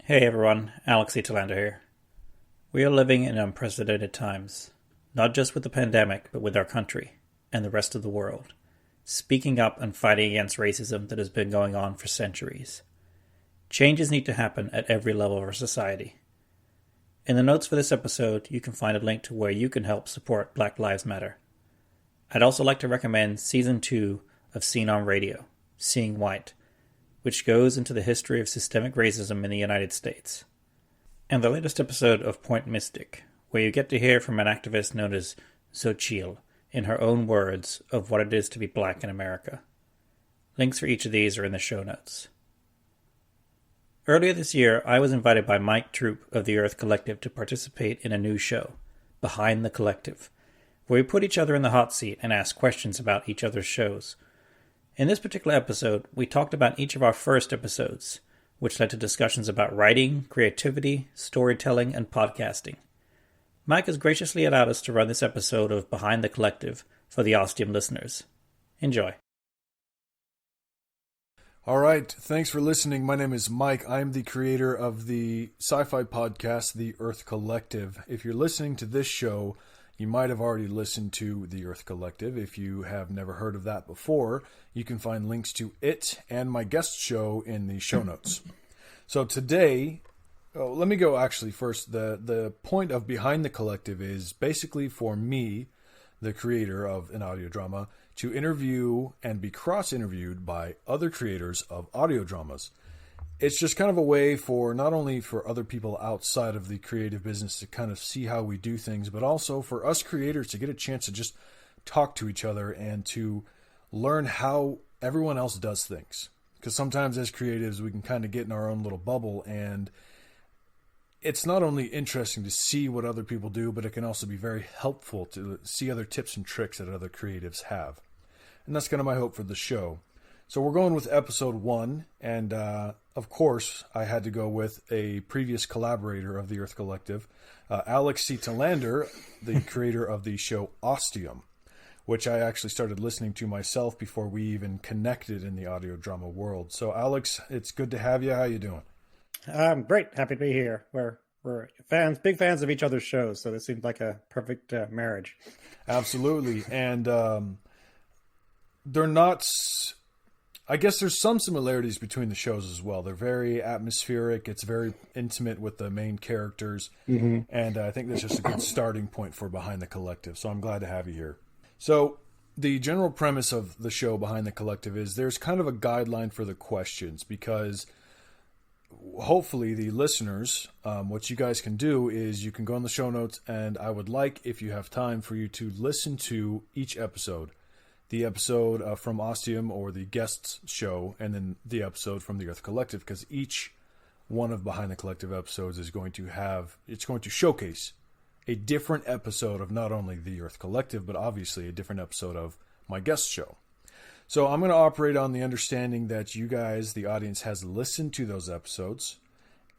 Hey everyone, Alex Italander here. We are living in unprecedented times, not just with the pandemic, but with our country and the rest of the world, speaking up and fighting against racism that has been going on for centuries. Changes need to happen at every level of our society. In the notes for this episode, you can find a link to where you can help support Black Lives Matter. I'd also like to recommend Season 2 of Seen on Radio, Seeing White, which goes into the history of systemic racism in the United States, and the latest episode of Point Mystic, where you get to hear from an activist known as Xochitl, in her own words, of what it is to be black in America. Links for each of these are in the show notes. Earlier this year, I was invited by Mike Troup of the Earth Collective to participate in a new show, Behind the Collective, where we put each other in the hot seat and ask questions about each other's shows. In this particular episode, we talked about each of our first episodes, which led to discussions about writing, creativity, storytelling, and podcasting. Mike has graciously allowed us to run this episode of Behind the Collective for the Ostium listeners. Enjoy. All right, thanks for listening. My name is Mike. I'm the creator of the sci-fi podcast, The Earth Collective. If you're listening to this show, you might have already listened to The Earth Collective. If you have never heard of that before, you can find links to it and my guest show in the show notes. So today, let me go actually first. The point of Behind the Collective is basically for me, the creator of an audio drama, to interview and be cross-interviewed by other creators of audio dramas. It's just kind of a way for not only for other people outside of the creative business to kind of see how we do things, but also for us creators to get a chance to just talk to each other and to learn how everyone else does things. Because sometimes as creatives, we can kind of get in our own little bubble, and it's not only interesting to see what other people do, but it can also be very helpful to see other tips and tricks that other creatives have. And that's kind of my hope for the show. So we're going with episode 1, and of course, I had to go with a previous collaborator of the Earth Collective, Alex C. Talander, the creator of the show Ostium, which I actually started listening to myself before we even connected in the audio drama world. So Alex, it's good to have you. How you doing? Great. Happy to be here. We're fans, big fans of each other's shows, so this seems like a perfect marriage. Absolutely. And they're not... I guess there's some similarities between the shows as well. They're very atmospheric. It's very intimate with the main characters. Mm-hmm. And I think that's just a good starting point for Behind the Collective. So I'm glad to have you here. So the general premise of the show Behind the Collective is there's kind of a guideline for the questions, because hopefully the listeners, what you guys can do is you can go in the show notes, and I would like, if you have time, for you to listen to each episode. The episode from Ostium or the guests show, and then the episode from the Earth Collective, because each one of Behind the Collective episodes is going to showcase a different episode of not only the Earth Collective, but obviously a different episode of my guest show. So I'm going to operate on the understanding that you guys, the audience, has listened to those episodes,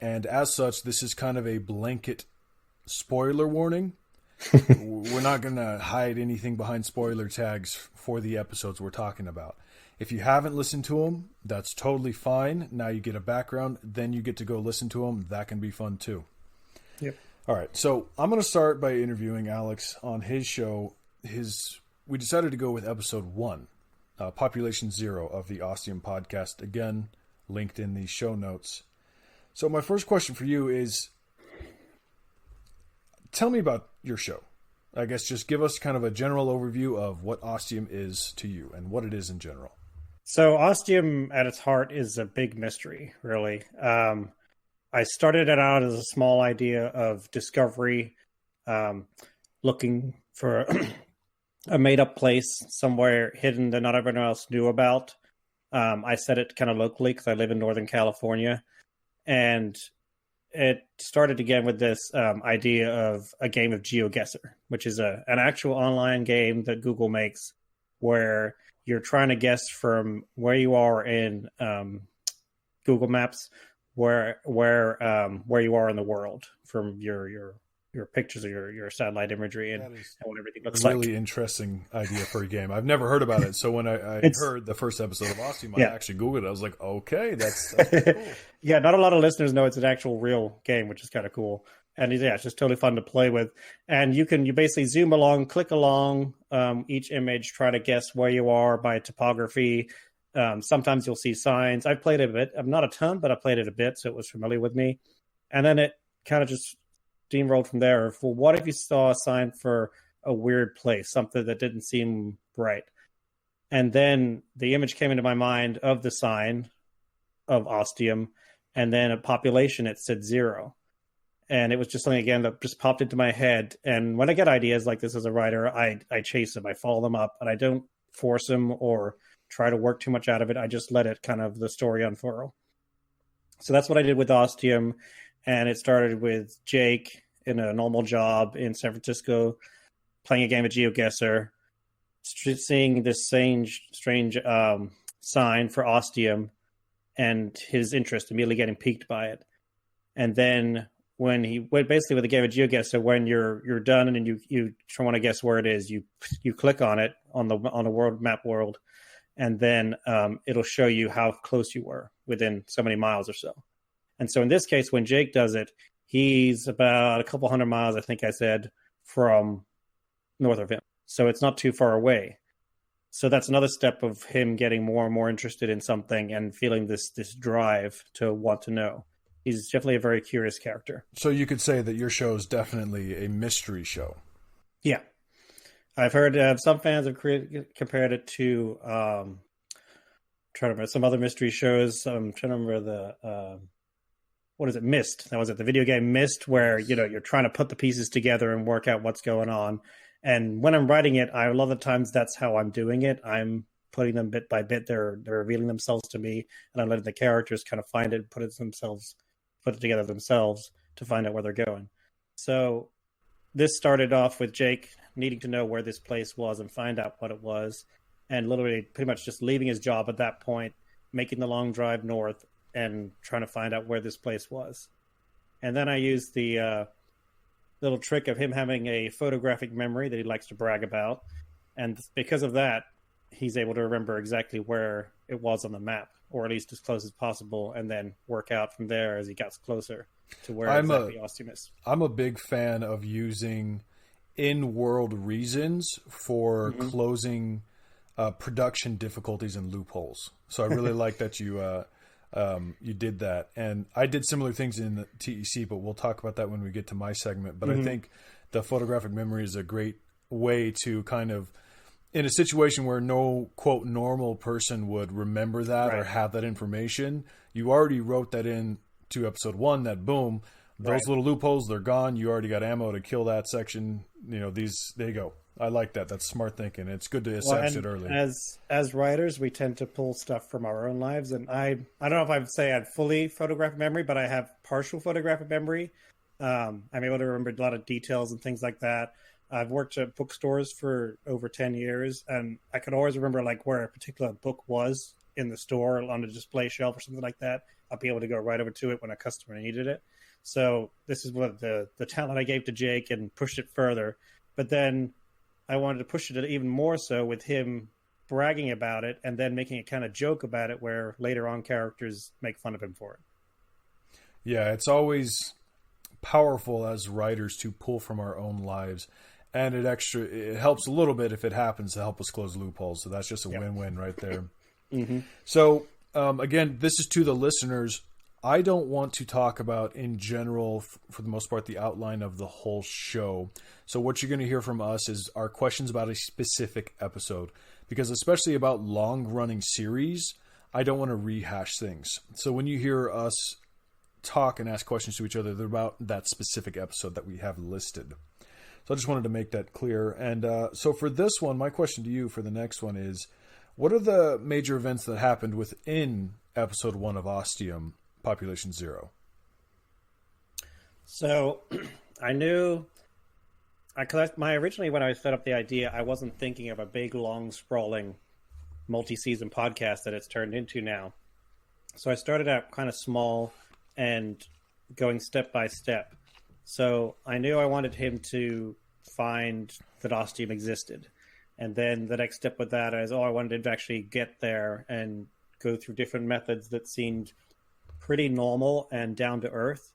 and as such, this is kind of a blanket spoiler warning. We're not going to hide anything behind spoiler tags for the episodes we're talking about. If you haven't listened to them, that's totally fine. Now you get a background, then you get to go listen to them. That can be fun too. Yep. All right, so I'm going to start by interviewing Alex on his show. We decided to go with episode 1, Population Zero of the Ostium podcast. Again, linked in the show notes. So my first question for you is, tell me about your show. I guess just give us kind of a general overview of what Ostium is to you and what it is in general. So Ostium at its heart is a big mystery, really. I started it out as a small idea of discovery, looking for a made-up place somewhere hidden that not everyone else knew about. I set it kind of locally because I live in Northern California, and it started again with this idea of a game of Geoguessr, which is an actual online game that Google makes where you're trying to guess from where you are in Google Maps where you are in the world from your pictures of your satellite imagery and, That is what everything looks a really like. interesting idea for a game. I've never heard about it. So when I It's heard the first episode of Ostium, I yeah. actually Googled it. I was like, okay, that's pretty cool. Yeah, not a lot of listeners know it's an actual real game, which is kind of cool. And yeah, it's just totally fun to play with. And you basically zoom along, click along each image, try to guess where you are by topography. Sometimes you'll see signs. I've played it a bit. Not a ton, but I played it a bit, so it was familiar with me. And then it kind of just steamrolled from there. For what if you saw a sign for a weird place, something that didn't seem right? And then the image came into my mind of the sign of Ostium, and then a population, it said 0. And it was just something, again, that just popped into my head. And when I get ideas like this as a writer, I chase them. I follow them up, and I don't force them or try to work too much out of it. I just let it kind of the story unfurl. So that's what I did with Ostium. And it started with Jake in a normal job in San Francisco, playing a game of Geoguessr, seeing this strange sign for Ostium, and his interest immediately getting piqued by it. And then when he went basically with the game of Geoguessr, when you're done and you want to guess where it is, you click on it on a world map world, and then it'll show you how close you were within so many miles or so. And so in this case, when Jake does it, he's about a couple hundred miles, I think I said, from north of him. So it's not too far away. So that's another step of him getting more and more interested in something and feeling this drive to want to know. He's definitely a very curious character. So you could say that your show is definitely a mystery show. Yeah. I've heard some fans have compared it to trying to remember some other mystery shows. I'm trying to remember the what is it? Myst. That was it. The video game Myst, where you're trying to put the pieces together and work out what's going on. And when I'm writing it, a lot of the times that's how I'm doing it. I'm putting them bit by bit. They're revealing themselves to me, and I'm letting the characters kind of find it, and put it together themselves to find out where they're going. So this started off with Jake needing to know where this place was and find out what it was, and literally pretty much just leaving his job at that point, making the long drive north and trying to find out where this place was. And then I used the little trick of him having a photographic memory that he likes to brag about. And because of that, he's able to remember exactly where it was on the map, or at least as close as possible, and then work out from there as he gets closer to where exactly Ostium is. I'm a big fan of using in-world reasons for closing production difficulties and loopholes. So I really like that you did that. And I did similar things in the TEC, but we'll talk about that when we get to my segment. But I think the photographic memory is a great way to kind of, in a situation where no, quote, normal person would remember that or have that information, you already wrote that in to episode 1, that boom, those little loopholes, they're gone. You already got ammo to kill that section. There you go. I like that. That's smart thinking. It's good to establish it early. As writers, we tend to pull stuff from our own lives, and I don't know if I would say I had fully photographic memory, but I have partial photographic memory. I'm able to remember a lot of details and things like that. I've worked at bookstores for over 10 years, and I could always remember like where a particular book was in the store on a display shelf or something like that. I'll be able to go right over to it when a customer needed it. So this is what the talent I gave to Jake and pushed it further. But then I wanted to push it even more so with him bragging about it and then making a kind of joke about it where later on characters make fun of him for it. Yeah, it's always powerful as writers to pull from our own lives. And it helps a little bit if it happens to help us close loopholes. So that's just a win-win right there. So, again, this is to the listeners. I don't want to talk about, in general, for the most part, the outline of the whole show. So what you're going to hear from us is our questions about a specific episode. Because especially about long-running series, I don't want to rehash things. So when you hear us talk and ask questions to each other, they're about that specific episode that we have listed. So I just wanted to make that clear. And so for this one, my question to you for the next one is, what are the major events that happened within episode 1 of Ostium, Population 0? So I knew, originally when I set up the idea, I wasn't thinking of a big, long, sprawling, multi-season podcast that it's turned into now. So I started out kind of small and going step by step. So I knew I wanted him to find that Ostium existed. And then the next step with that is, I wanted him to actually get there and go through different methods that seemed pretty normal and down to earth.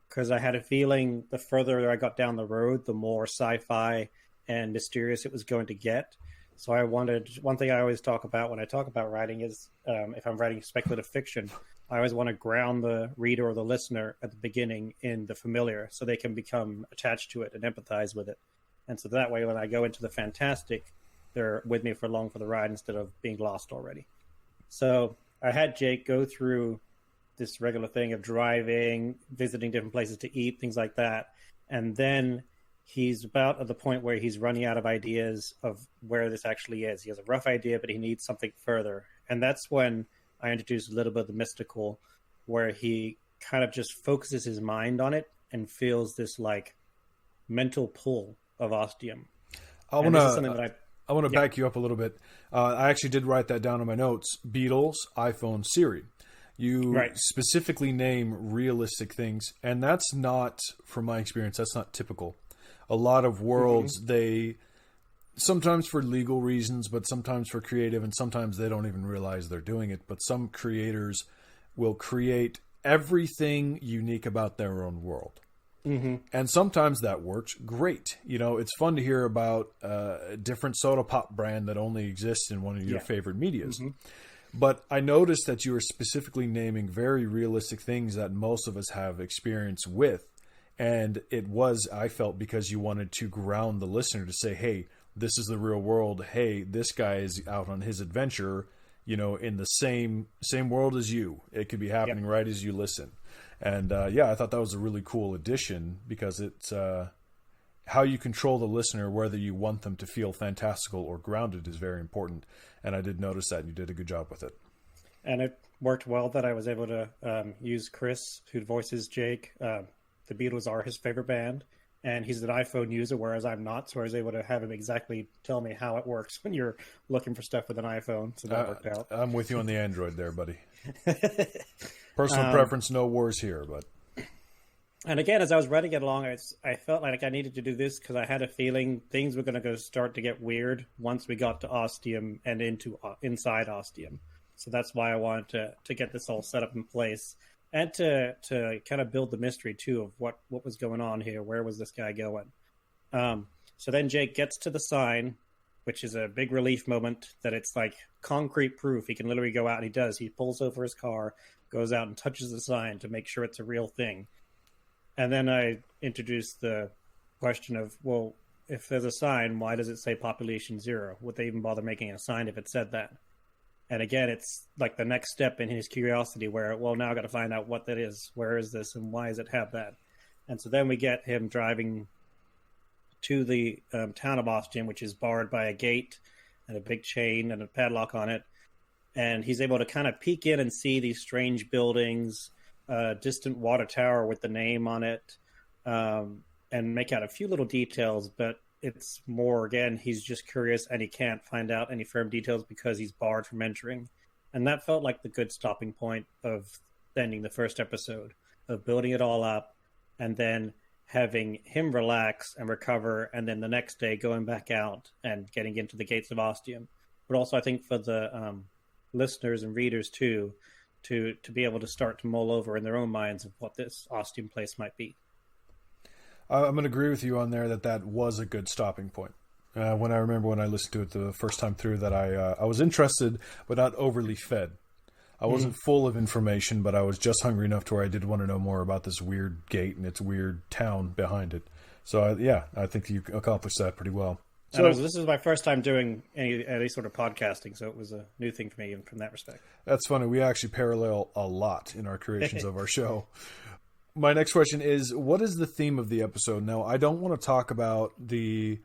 Because I had a feeling the further I got down the road, the more sci-fi and mysterious it was going to get. So I wanted, one thing I always talk about when I talk about writing is, if I'm writing speculative fiction, I always want to ground the reader or the listener at the beginning in the familiar so they can become attached to it and empathize with it. And so that way, when I go into the fantastic, they're with me for long for the ride instead of being lost already. So I had Jake go through this regular thing of driving, visiting different places to eat, things like that. And then he's about at the point where he's running out of ideas of where this actually is. He has a rough idea, but he needs something further. And that's when I introduced a little bit of the mystical, where he kind of just focuses his mind on it and feels this like mental pull of Ostium. I want to back you up a little bit. I actually did write that down in my notes. Beatles, iPhone, Siri. You specifically name realistic things, and that's not, from my experience, that's not typical. A lot of worlds, they sometimes for legal reasons, but sometimes for creative, and sometimes they don't even realize they're doing it. But some creators will create everything unique about their own world. And sometimes that works great. You know, it's fun to hear about a different soda pop brand that only exists in one of your favorite medias. But I noticed that you were specifically naming very realistic things that most of us have experience with. And it was, I felt, because you wanted to ground the listener to say, hey, this is the real world. Hey, this guy is out on his adventure, you know, in the same world as you. It could be happening right as you listen. And I thought that was a really cool addition, because it's how you control the listener, whether you want them to feel fantastical or grounded, is very important. And I did notice that, and you did a good job with it. And it worked well that I was able to use Chris, who voices Jake. The Beatles are his favorite band, and he's an iPhone user, whereas I'm not. So I was able to have him exactly tell me how it works when you're looking for stuff with an iPhone. So that worked out. I'm with you on the Android there, buddy. Personal preference, no wars here, but. And again, as I was writing it along, I felt like I needed to do this because I had a feeling things were going to start to get weird once we got to Ostium and inside Ostium. So that's why I wanted to get this all set up in place, and to kind of build the mystery too of what was going on here. Where was this guy going? So then Jake gets to the sign, which is a big relief moment that it's like concrete proof. He can literally go out, and he does. He pulls over his car, goes out and touches the sign to make sure it's a real thing. And then I introduced the question of, well, if there's a sign, why does it say population 0? Would they even bother making a sign if it said that? And again, it's like the next step in his curiosity where, well, now I've got to find out what that is. Where is this, and why does it have that? And so then we get him driving to the town of Ostium, which is barred by a gate and a big chain and a padlock on it. And he's able to kind of peek in and see these strange buildings, distant water tower with the name on it, and make out a few little details, but it's more, again, he's just curious and he can't find out any firm details because he's barred from entering. And that felt like the good stopping point of ending the first episode, of building it all up and then having him relax and recover, and then the next day going back out and getting into the gates of Ostium. But also I think for the listeners and readers too, to be able to start to mull over in their own minds of what this Ostium place might be. I'm going to agree with you on there that was a good stopping point. When I listened to it the first time through, that I was interested but not overly fed. I wasn't full of information, but I was just hungry enough to where I did want to know more about this weird gate and its weird town behind it. So I think you accomplished that pretty well. So this is my first time doing any sort of podcasting, so it was a new thing for me from that respect. That's funny. We actually parallel a lot in our creations of our show. My next question is, what is the theme of the episode? Now, I don't want to talk about the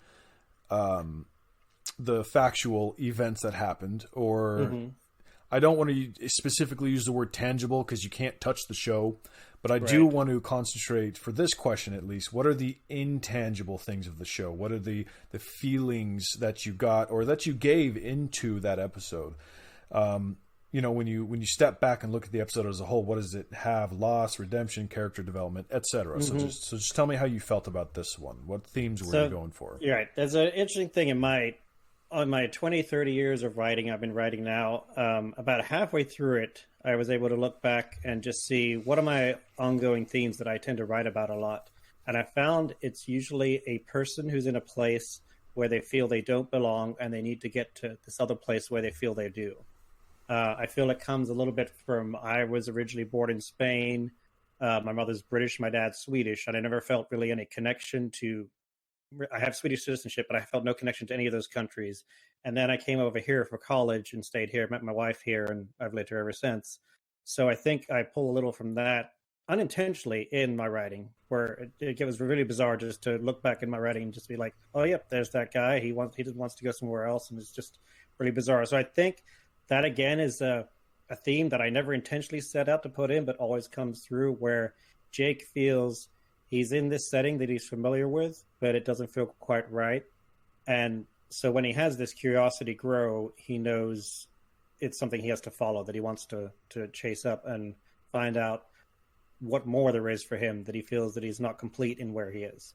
factual events that happened, or I don't want to specifically use the word tangible because you can't touch the show, but I do want to concentrate, for this question at least, what are the intangible things of the show? What are the feelings that you got or that you gave into that episode? when you step back and look at the episode as a whole, what does it have? Loss, redemption, character development, etc. Mm-hmm. So just tell me how you felt about this one. What themes were you going for? You're right. There's an interesting thing on my 20, 30 years of writing. I've been writing now. About halfway through it, I was able to look back and just see what are my ongoing themes that I tend to write about a lot. And I found it's usually a person who's in a place where they feel they don't belong and they need to get to this other place where they feel they do. I feel it comes a little bit from, I was originally born in Spain. My mother's British, my dad's Swedish, and I never felt really any connection to, I have Swedish citizenship, but I felt no connection to any of those countries. And then I came over here for college and stayed here, met my wife here, and I've lived here ever since. So I think I pull a little from that unintentionally in my writing, where it was really bizarre just to look back in my writing and just be like, oh, yep, there's that guy. He just wants to go somewhere else. And it's just really bizarre. So I think that, again, is a theme that I never intentionally set out to put in, but always comes through, where Jake feels he's in this setting that he's familiar with, but it doesn't feel quite right. And so when he has this curiosity grow, he knows it's something he has to follow, that he wants to chase up and find out what more there is for him, that he feels that he's not complete in where he is.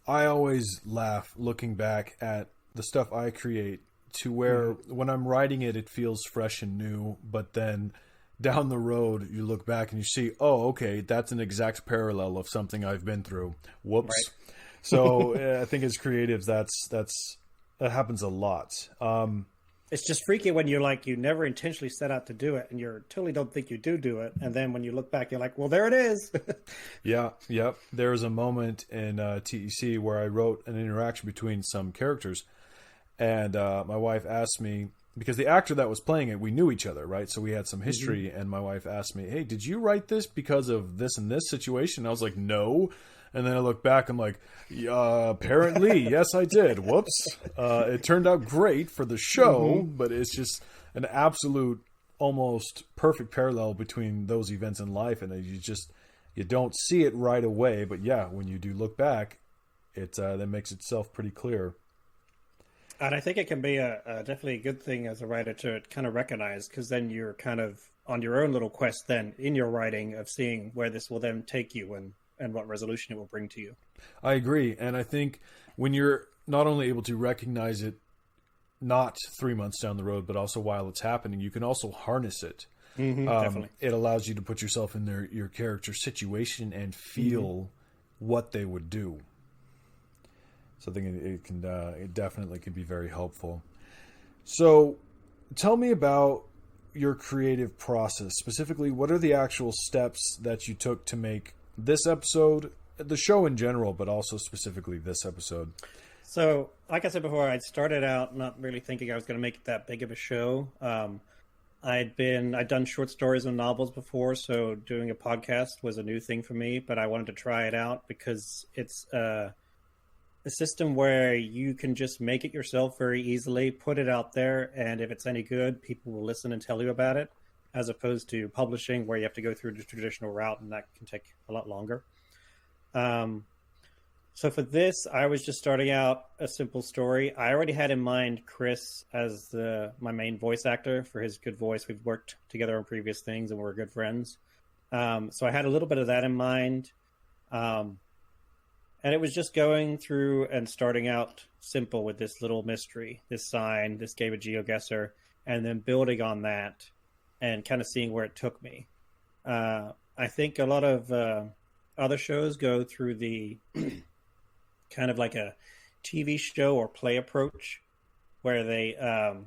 I always laugh looking back at the stuff I create, to where when I'm writing it, it feels fresh and new, but then down the road, you look back and you see, oh, okay, that's an exact parallel of something I've been through. Whoops. Right. So I think as creatives, that happens a lot. It's just freaky when you're like, you never intentionally set out to do it, and you totally don't think you do it. And then when you look back, you're like, well, there it is. Yeah. There was a moment in TEC where I wrote an interaction between some characters, and my wife asked me, because the actor that was playing it, we knew each other, right? So we had some history, and my wife asked me, hey, did you write this because of this and this situation? And I was like, no. And then I look back, I'm like, apparently, yes, I did. Whoops. It turned out great for the show, but it's just an absolute, almost perfect parallel between those events in life. And you don't see it right away. But yeah, when you do look back, that makes itself pretty clear. And I think it can be definitely a good thing as a writer to kind of recognize, because then you're kind of on your own little quest then in your writing of seeing where this will then take you and what resolution it will bring to you. I agree. And I think when you're not only able to recognize it not 3 months down the road, but also while it's happening, you can also harness it. Definitely. It allows you to put yourself in your character's situation and feel what they would do. So I think it definitely can be very helpful. So tell me about your creative process. Specifically, what are the actual steps that you took to make this episode, the show in general, but also specifically this episode? So, like I said before, I started out not really thinking I was going to make it that big of a show. I'd done short stories and novels before, so doing a podcast was a new thing for me, but I wanted to try it out because it's a system where you can just make it yourself very easily, put it out there, and if it's any good, people will listen and tell you about it, as opposed to publishing where you have to go through the traditional route, and that can take a lot longer. So for this, I was just starting out a simple story. I already had in mind Chris as my main voice actor for his good voice. We've worked together on previous things, and we're good friends. So I had a little bit of that in mind. And it was just going through and starting out simple with this little mystery, this sign, this game of Geoguessr, and then building on that and kind of seeing where it took me. I think a lot of other shows go through the kind of like a TV show or play approach, where they have,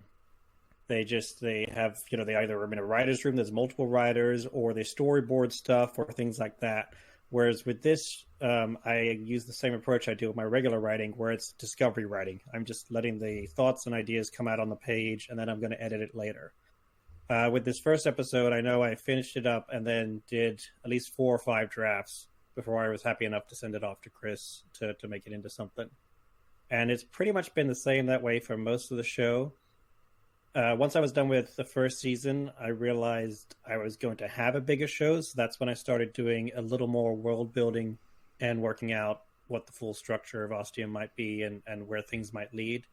they either are in a writer's room, there's multiple writers, or they storyboard stuff or things like that. Whereas with this, I use the same approach I do with my regular writing, where it's discovery writing. I'm just letting the thoughts and ideas come out on the page, and then I'm going to edit it later. With this first episode, I know I finished it up and then did at least 4 or 5 drafts before I was happy enough to send it off to Chris to make it into something. And it's pretty much been the same that way for most of the show. Once I was done with the first season, I realized I was going to have a bigger show. So that's when I started doing a little more world building and working out what the full structure of Ostium might be and where things might lead.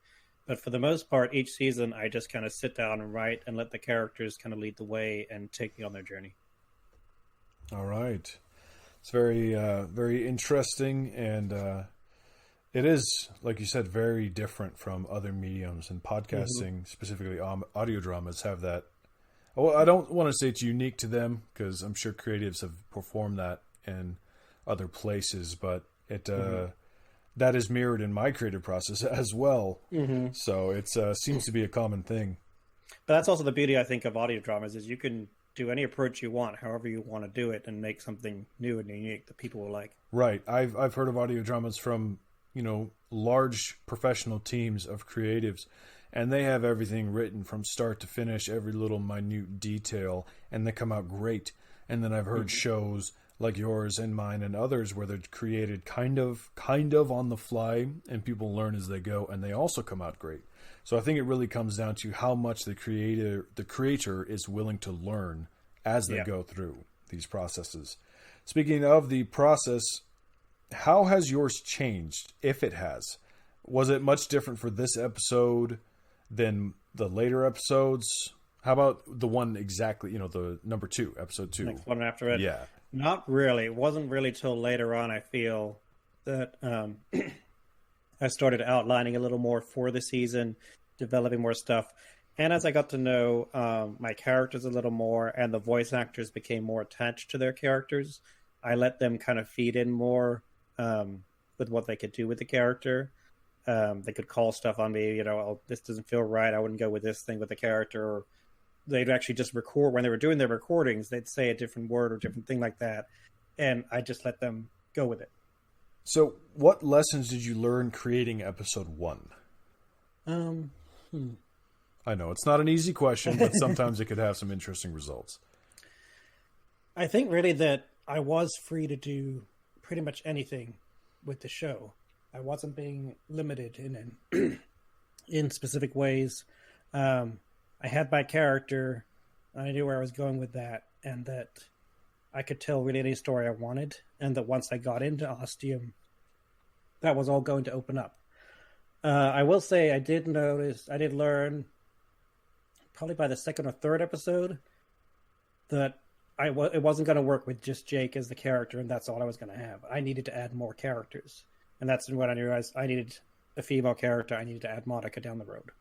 But for the most part, each season, I just kind of sit down and write and let the characters kind of lead the way and take me on their journey. All right. It's very, very interesting, and it is, like you said, very different from other mediums. And podcasting, specifically audio dramas, have that. Well, I don't want to say it's unique to them because I'm sure creatives have performed that in other places, but it that is mirrored in my creative process as well. So it seems to be a common thing. But that's also the beauty, I think, of audio dramas is you can do any approach you want, however you want to do it, and make something new and unique that people will like. Right. I've heard of audio dramas from, large professional teams of creatives, and they have everything written from start to finish, every little minute detail, and they come out great. And then I've heard shows like yours and mine and others where they're created kind of on the fly, and people learn as they go, and they also come out great. So I think it really comes down to how much the creator is willing to learn as they go through these processes. Speaking of the process, how has yours changed, if it has? Was it much different for this episode than the later episodes? How about the one exactly, the number 2, episode 2? Next one after it? Yeah. Not really. It wasn't really till later on, I feel, that I started outlining a little more for the season, developing more stuff. And as I got to know my characters a little more and the voice actors became more attached to their characters, I let them kind of feed in more with what they could do with the character. They could call stuff on me, oh, this doesn't feel right. I wouldn't go with this thing with the character. Or they'd actually just record when they were doing their recordings. They'd say a different word or different thing like that. And I just let them go with it. So what lessons did you learn creating episode 1? I know it's not an easy question, but sometimes it could have some interesting results. I think really that I was free to do pretty much anything with the show. I wasn't being limited in specific ways. I had my character. I knew where I was going with that, and that I could tell really any story I wanted, and that once I got into Ostium, that was all going to open up. I will say I did learn, probably by the second or third episode, that it wasn't going to work with just Jake as the character, and that's all I was going to have. I needed to add more characters. And that's when I realized I needed a female character. I needed to add Monica down the road.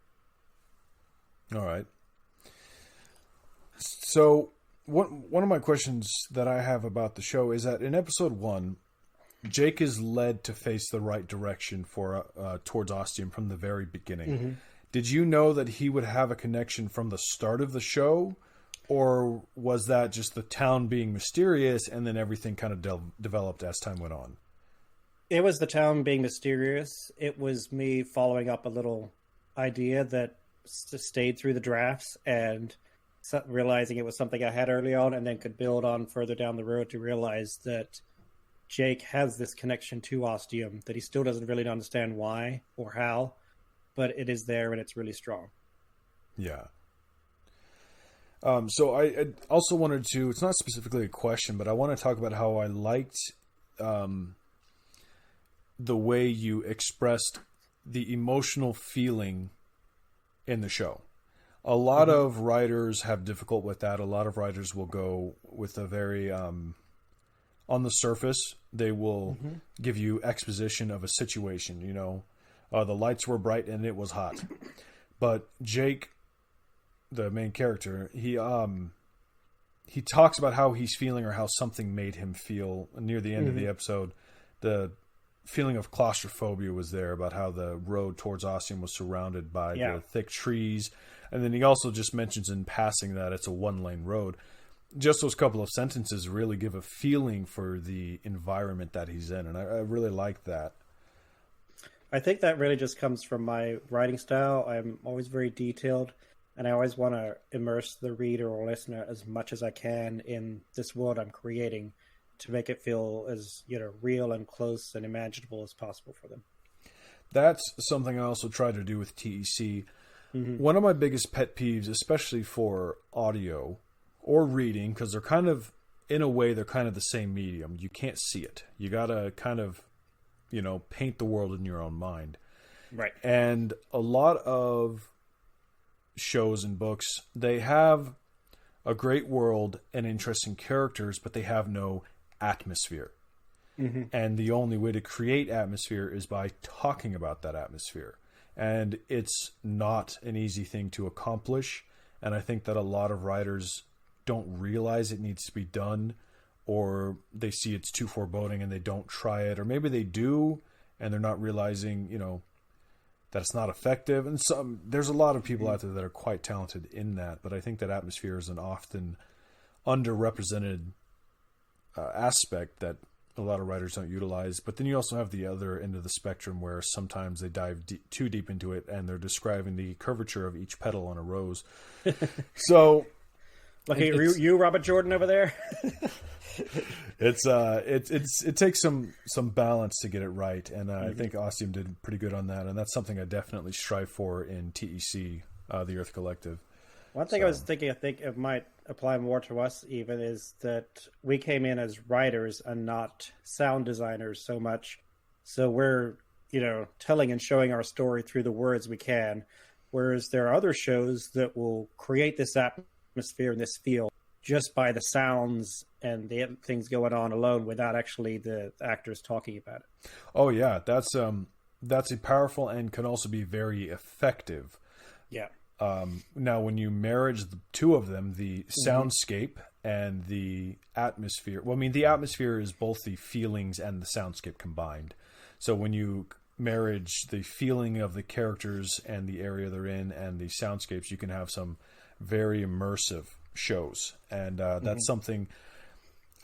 All right. So one of my questions that I have about the show is that in episode 1, Jake is led to face the right direction towards Ostium from the very beginning. Did you know that he would have a connection from the start of the show? Or was that just the town being mysterious and then everything kind of developed as time went on? It was the town being mysterious. It was me following up a little idea that stayed through the drafts and realizing it was something I had early on and then could build on further down the road to realize that Jake has this connection to Ostium that he still doesn't really understand why or how, but it is there and it's really strong. Yeah. So I also wanted to, it's not specifically a question, but I want to talk about how I liked the way you expressed the emotional feeling in the show. A lot of writers have difficult with that. A lot of writers will go with a very, on the surface, they will give you exposition of a situation, the lights were bright and it was hot. But Jake, the main character, he talks about how he's feeling or how something made him feel near the end of the episode. The feeling of claustrophobia was there about how the road towards Ostium was surrounded by the thick trees. And then he also just mentions in passing that it's a 1-lane road. Just those couple of sentences really give a feeling for the environment that he's in. And I really like that. I think that really just comes from my writing style. I'm always very detailed. And I always want to immerse the reader or listener as much as I can in this world I'm creating to make it feel as real and close and imaginable as possible for them. That's something I also try to do with TEC. One of my biggest pet peeves, especially for audio or reading, because they're kind of, in a way, they're kind of the same medium. You can't see it. You got to kind of, paint the world in your own mind. Right. And a lot of shows and books, they have a great world and interesting characters, but they have no atmosphere. Mm-hmm. And the only way to create atmosphere is by talking about that atmosphere. And it's not an easy thing to accomplish. And I think that a lot of writers don't realize it needs to be done, or they see it's too foreboding and they don't try it. Or maybe they do and they're not realizing, that it's not effective. And there's a lot of people out there that are quite talented in that. But I think that atmosphere is an often underrepresented aspect that a lot of writers don't utilize. But then you also have the other end of the spectrum where sometimes they dive too deep into it and they're describing the curvature of each petal on a rose. So look at you, Robert Jordan, over there. It takes some balance to get it right, and I think Ostium did pretty good on that, and that's something I definitely strive for in TEC, the Earth Collective. One thing I was thinking, I think it might apply more to us even, is that we came in as writers and not sound designers so much. So we're, telling and showing our story through the words we can. Whereas there are other shows that will create this atmosphere and this feel just by the sounds and the things going on alone without actually the actors talking about it. Oh yeah, that's a powerful and can also be very effective. Yeah. Now, when you marriage the two of them, the soundscape and the atmosphere. Well, I mean, the atmosphere is both the feelings and the soundscape combined. So when you marriage the feeling of the characters and the area they're in and the soundscapes, you can have some very immersive shows. And that's something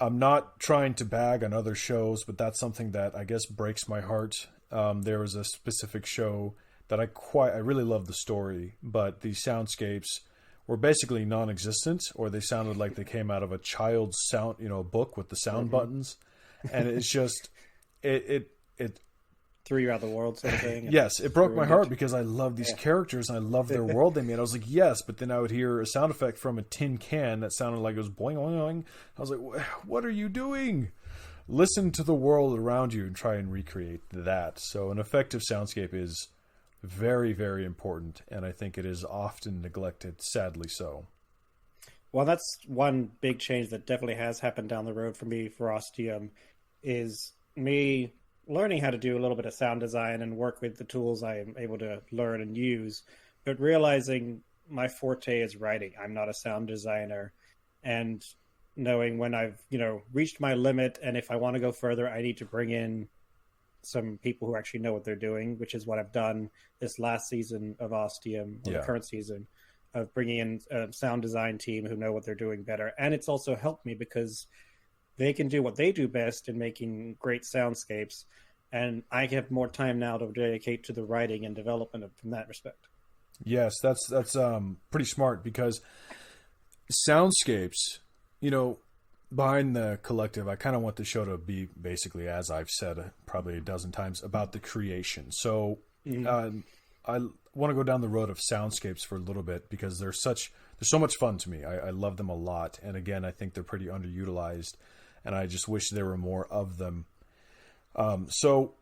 I'm not trying to bag on other shows, but that's something that I guess breaks my heart. There was a specific show that I really loved the story, but the soundscapes were basically non-existent, or they sounded like they came out of a child's sound, book with the sound buttons. And it's just, it threw you out of the world sort of thing. Yes, it broke my heart because I love these characters and I love their world they made. I was like, yes, but then I would hear a sound effect from a tin can that sounded like it was boing, boing, boing. I was like, what are you doing? Listen to the world around you and try and recreate that. So an effective soundscape is very, very important, and I think it is often neglected, sadly so. Well, that's one big change that definitely has happened down the road for me for Ostium, is me learning how to do a little bit of sound design and work with the tools I am able to learn and use, but realizing my forte is writing. I'm not a sound designer, and knowing when I've, reached my limit, and if I want to go further, I need to bring in some people who actually know what they're doing, which is what I've done this last season of Ostium, or the current season, of bringing in a sound design team who know what they're doing better. And it's also helped me because they can do what they do best in making great soundscapes, and I have more time now to dedicate to the writing and development from that respect. Yes, that's pretty smart, because soundscapes, behind the collective, I kind of want the show to be basically, as I've said probably a dozen times, about the creation. So I want to go down the road of soundscapes for a little bit, because they're so much fun to me. I love them a lot. And again, I think they're pretty underutilized, and I just wish there were more of them. So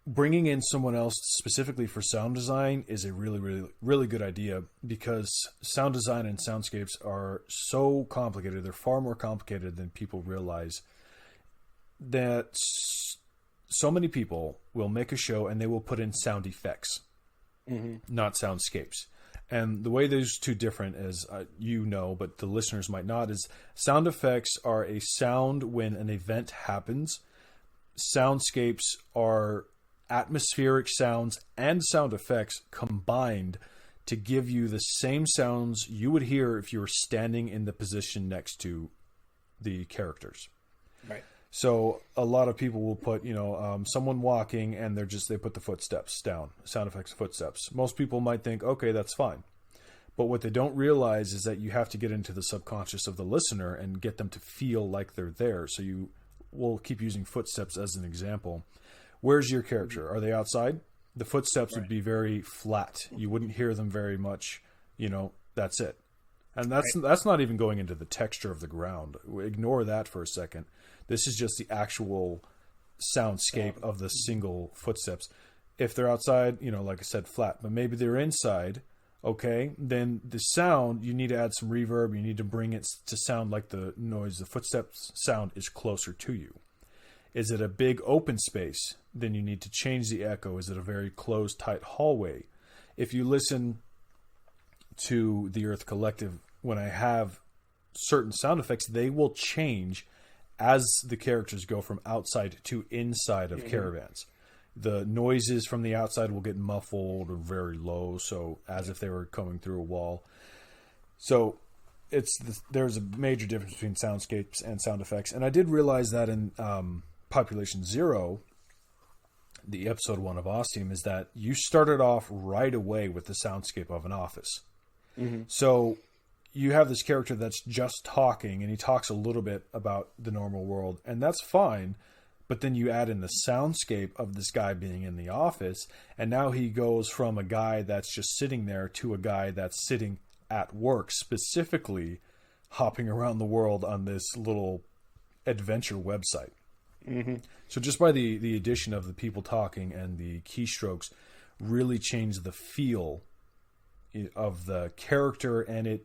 bringing in someone else specifically for sound design is a really, really, really good idea, because sound design and soundscapes are so complicated. They're far more complicated than people realize. That so many people will make a show and they will put in sound effects, not soundscapes. And the way those two different is, but the listeners might not, is sound effects are a sound when an event happens. Soundscapes are atmospheric sounds and sound effects combined to give you the same sounds you would hear if you were standing in the position next to the characters. Right. So a lot of people will put, someone walking, and they put the footsteps down, sound effects of footsteps. Most people might think, okay, that's fine. But what they don't realize is that you have to get into the subconscious of the listener and get them to feel like they're there. So we'll keep using footsteps as an example. Where's your character? Are they outside? The footsteps would be very flat. You wouldn't hear them very much. That's it. And that's not even going into the texture of the ground. Ignore that for a second. This is just the actual soundscape of the single footsteps. if they're outside, like I said, flat, but maybe they're inside, okay, then the sound, you need to add some reverb. You need to bring it to sound like the noise, the footsteps sound is closer to you. Is it a big open space? Then you need to change the echo. Is it a very closed, tight hallway? If you listen to the Earth Collective, when I have certain sound effects, they will change as the characters go from outside to inside of caravans. The noises from the outside will get muffled or very low, so as if they were coming through a wall. So there's a major difference between soundscapes and sound effects. And I did realize that in Population Zero, the episode 1 of Ostium, is that you started off right away with the soundscape of an office. So you have this character that's just talking, and he talks a little bit about the normal world, and that's fine. But then you add in the soundscape of this guy being in the office, and now he goes from a guy that's just sitting there to a guy that's sitting at work, specifically hopping around the world on this little adventure website. So just by the addition of the people talking and the keystrokes really changed the feel of the character, and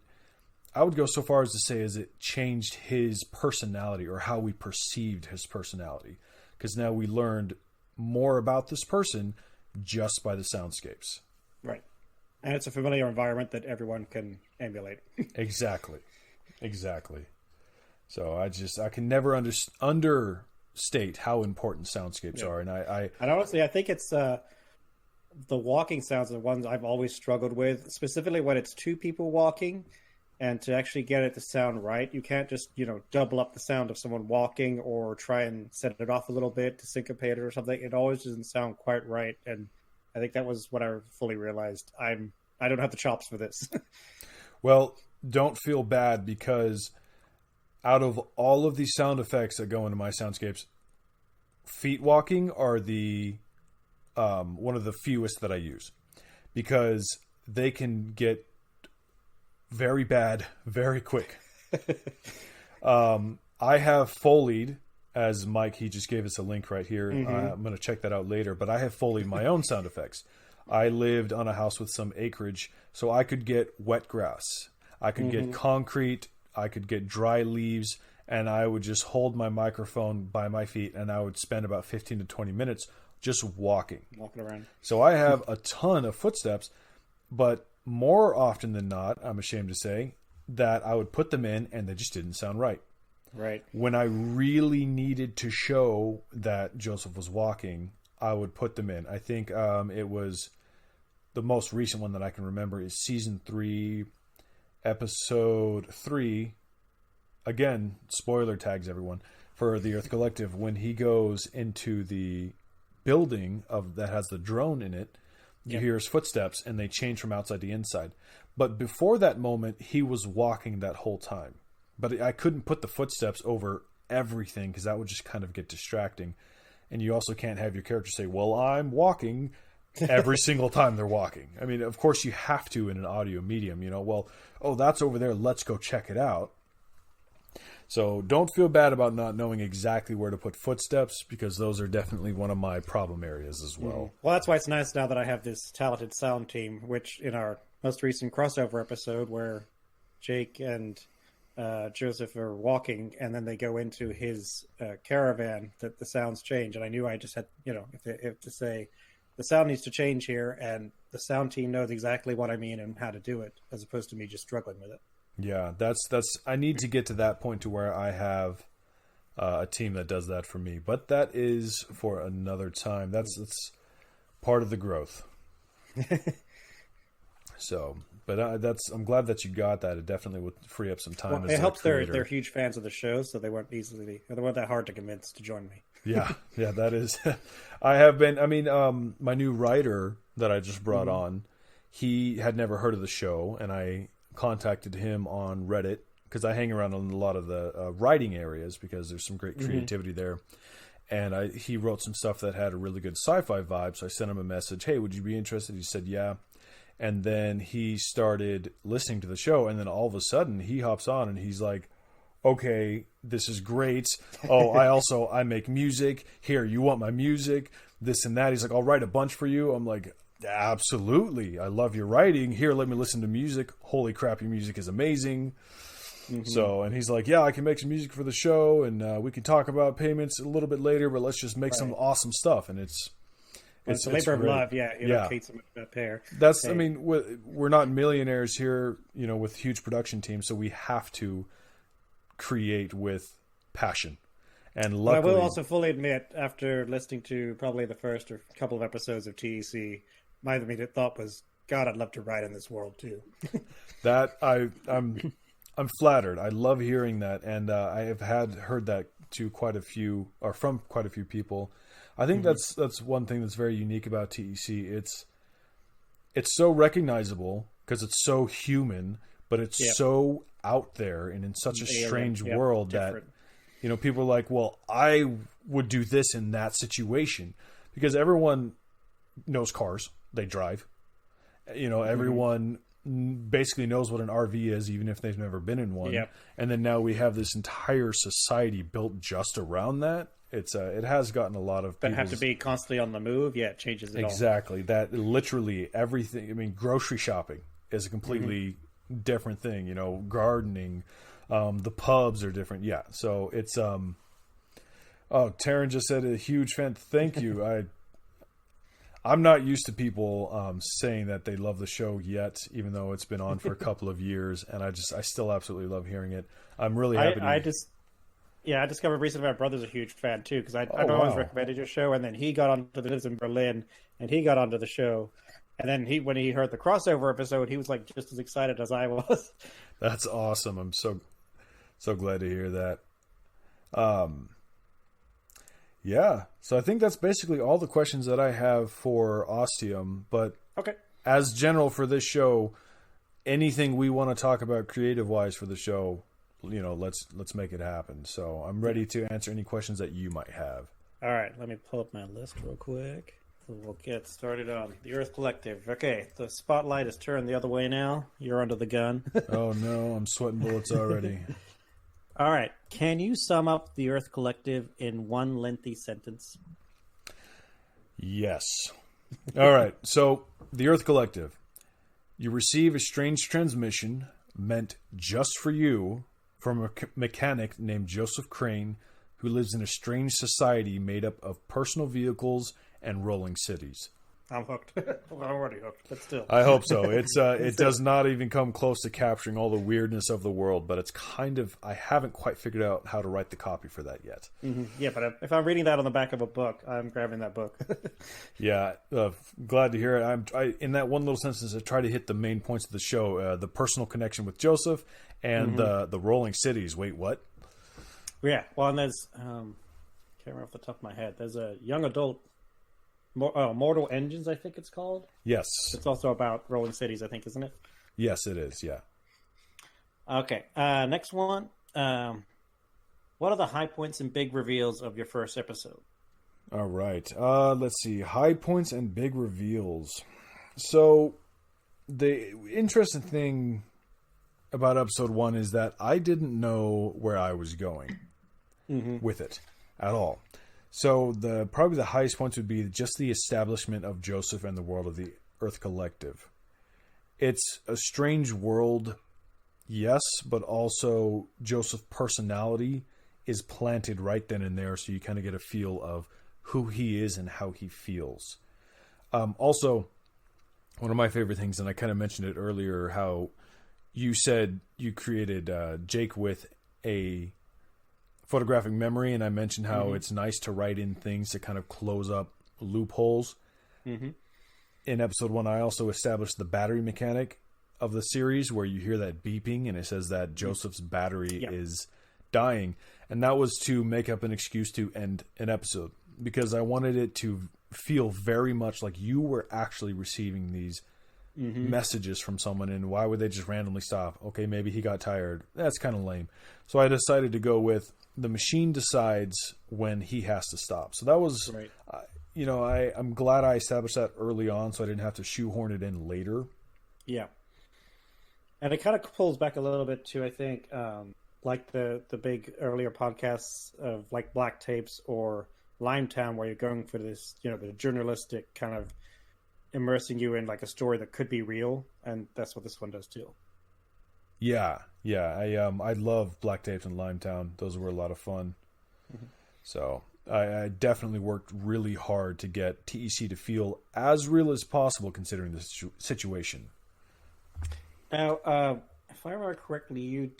I would go so far as to say as it changed his personality, or how we perceived his personality, because now we learned more about this person just by the soundscapes. Right. And it's a familiar environment that everyone can emulate. Exactly. So I can never understate how important soundscapes are. And and honestly, I think it's the walking sounds are the ones I've always struggled with, specifically when it's two people walking. And to actually get it to sound right, you can't just, double up the sound of someone walking or try and set it off a little bit to syncopate it or something. It always doesn't sound quite right. And I think that was what I fully realized. I don't have the chops for this. Well, don't feel bad, because out of all of these sound effects that go into my soundscapes, feet walking are the one of the fewest that I use, because they can get very bad very quick. I have Foleyed, as Mike, he just gave us a link right here. I'm going to check that out later, but I have Foleyed my own sound effects. I lived on a house with some acreage, so I could get wet grass, I could get concrete, I could get dry leaves, and I would just hold my microphone by my feet, and I would spend about 15 to 20 minutes just walking around. So I have a ton of footsteps, but more often than not, I'm ashamed to say, that I would put them in and they just didn't sound right. Right. When I really needed to show that Joseph was walking, I would put them in. I think it was the most recent one that I can remember is Season 3, Episode 3. Again, spoiler tags, everyone, for the Earth Collective. When he goes into the building that has the drone in it, you hear his footsteps, and they change from outside to inside. But before that moment, he was walking that whole time. But I couldn't put the footsteps over everything, because that would just kind of get distracting. And you also can't have your character say, well, I'm walking every single time they're walking. I mean, of course you have to in an audio medium, that's over there, let's go check it out. So don't feel bad about not knowing exactly where to put footsteps, because those are definitely one of my problem areas as well. Well, that's why it's nice now that I have this talented sound team, which in our most recent crossover episode where Jake and Joseph are walking and then they go into his caravan, that the sounds change. And I knew I just had, if to say the sound needs to change here, and the sound team knows exactly what I mean and how to do it, as opposed to me just struggling with it. Yeah, that's. I need to get to that point to where I have a team that does that for me, but that is for another time. That's part of the growth. So, but I'm glad that you got that. It definitely would free up some time. Well, it helps. They're huge fans of the show, so they weren't that hard to convince to join me. Yeah, that is. I have been. I mean, my new writer that I just brought on, he had never heard of the show, and I contacted him on Reddit, because I hang around in a lot of the writing areas, because there's some great creativity there. And he wrote some stuff that had a really good sci-fi vibe. So I sent him a message, hey, would you be interested? He said, yeah. And then he started listening to the show. And then all of a sudden he hops on and he's like, okay, this is great. Oh, I make music. Here, you want my music? This and that. He's like, I'll write a bunch for you. I'm like, absolutely. I love your writing. Here, let me listen to music. Holy crap, your music is amazing. Mm-hmm. So, and he's like, yeah, I can make some music for the show, and we can talk about payments a little bit later, but let's just make some awesome stuff. And it's a labor of love. Yeah. Kate pair. That's, I mean, we're not millionaires here, with huge production teams, so we have to create with passion. And luckily, well, I will also fully admit, after listening to probably the first or couple of episodes of TEC, my immediate thought was, God, I'd love to write in this world too. That I'm flattered. I love hearing that, and I have heard that from quite a few people. I think that's one thing that's very unique about TEC. It's so recognizable because it's so human, but it's so out there and in such a strange world that people are like, well, I would do this in that situation, because everyone knows cars, they drive. Everyone basically knows what an RV is, even if they've never been in one. Yep. And then now we have this entire society built just around that. It has gotten a lot of people. But have to be constantly on the move. Yeah, it changes it exactly. That literally everything. I mean, grocery shopping is a completely different thing. Gardening, the pubs are different. Yeah. So it's Oh, Taryn just said a huge fan. Thank you. I'm not used to people saying that they love the show yet, even though it's been on for a couple of years, and I still absolutely love hearing it. I'm really happy. I discovered recently my brother's a huge fan too, because I'd always recommended your show, and then he got onto the lives in Berlin, and he got onto the show, and then when he heard the crossover episode, he was like just as excited as I was. That's awesome. I'm so glad to hear that. Yeah, so I think that's basically all the questions that I have for Ostium. But as general for this show, anything we want to talk about creative-wise for the show, let's make it happen. So I'm ready to answer any questions that you might have. All right, let me pull up my list real quick. We'll get started on the Earth Collective. Okay, the spotlight is turned the other way now. You're under the gun. Oh no, I'm sweating bullets already. All right. Can you sum up the Earth Collective in one lengthy sentence? Yes. All right. So, the Earth Collective. You receive a strange transmission meant just for you from a mechanic named Joseph Crane, who lives in a strange society made up of personal vehicles and rolling cities. I'm hooked. I'm already hooked, but still. I hope so. It does not even come close to capturing all the weirdness of the world, but it's I haven't quite figured out how to write the copy for that yet. Mm-hmm. Yeah, but if I'm reading that on the back of a book, I'm grabbing that book. Yeah, glad to hear it. In that one little sentence, I try to hit the main points of the show: the personal connection with Joseph and the rolling cities. Wait, what? Yeah, well, and there's can't remember off the top of my head. There's a young adult. Mortal Engines, I think it's called. Yes. It's also about rolling cities, I think, isn't it? Yes, it is, yeah. Okay, next one. What are the high points and big reveals of your first episode? All right. Let's see. High points and big reveals. So, the interesting thing about episode 1 is that I didn't know where I was going with it at all. So probably the highest points would be just the establishment of Joseph and the world of the Earth Collective. It's a strange world, yes, but also Joseph's personality is planted right then and there, so you kind of get a feel of who he is and how he feels. Also, one of my favorite things, and I kind of mentioned it earlier, how you said you created Jake with a photographic memory, and I mentioned how it's nice to write in things to kind of close up loopholes. In episode 1, I also established the battery mechanic of the series, where you hear that beeping and it says that Joseph's battery is dying, and that was to make up an excuse to end an episode, because I wanted it to feel very much like you were actually receiving these messages from someone, and why would they just randomly stop? Okay, maybe he got tired. That's kind of lame. So I decided to go with the machine decides when he has to stop. So that was, I'm glad I established that early on, so I didn't have to shoehorn it in later. Yeah. And it kind of pulls back a little bit to, I think, like the big earlier podcasts of like Black Tapes or Limetown, where you're going for this, the journalistic kind of immersing you in like a story that could be real, and that's what this one does too. Yeah. I love Black Tapes and Limetown. Those were a lot of fun. Mm-hmm. So I definitely worked really hard to get TEC to feel as real as possible, considering the situation. Now, if I remember correctly, you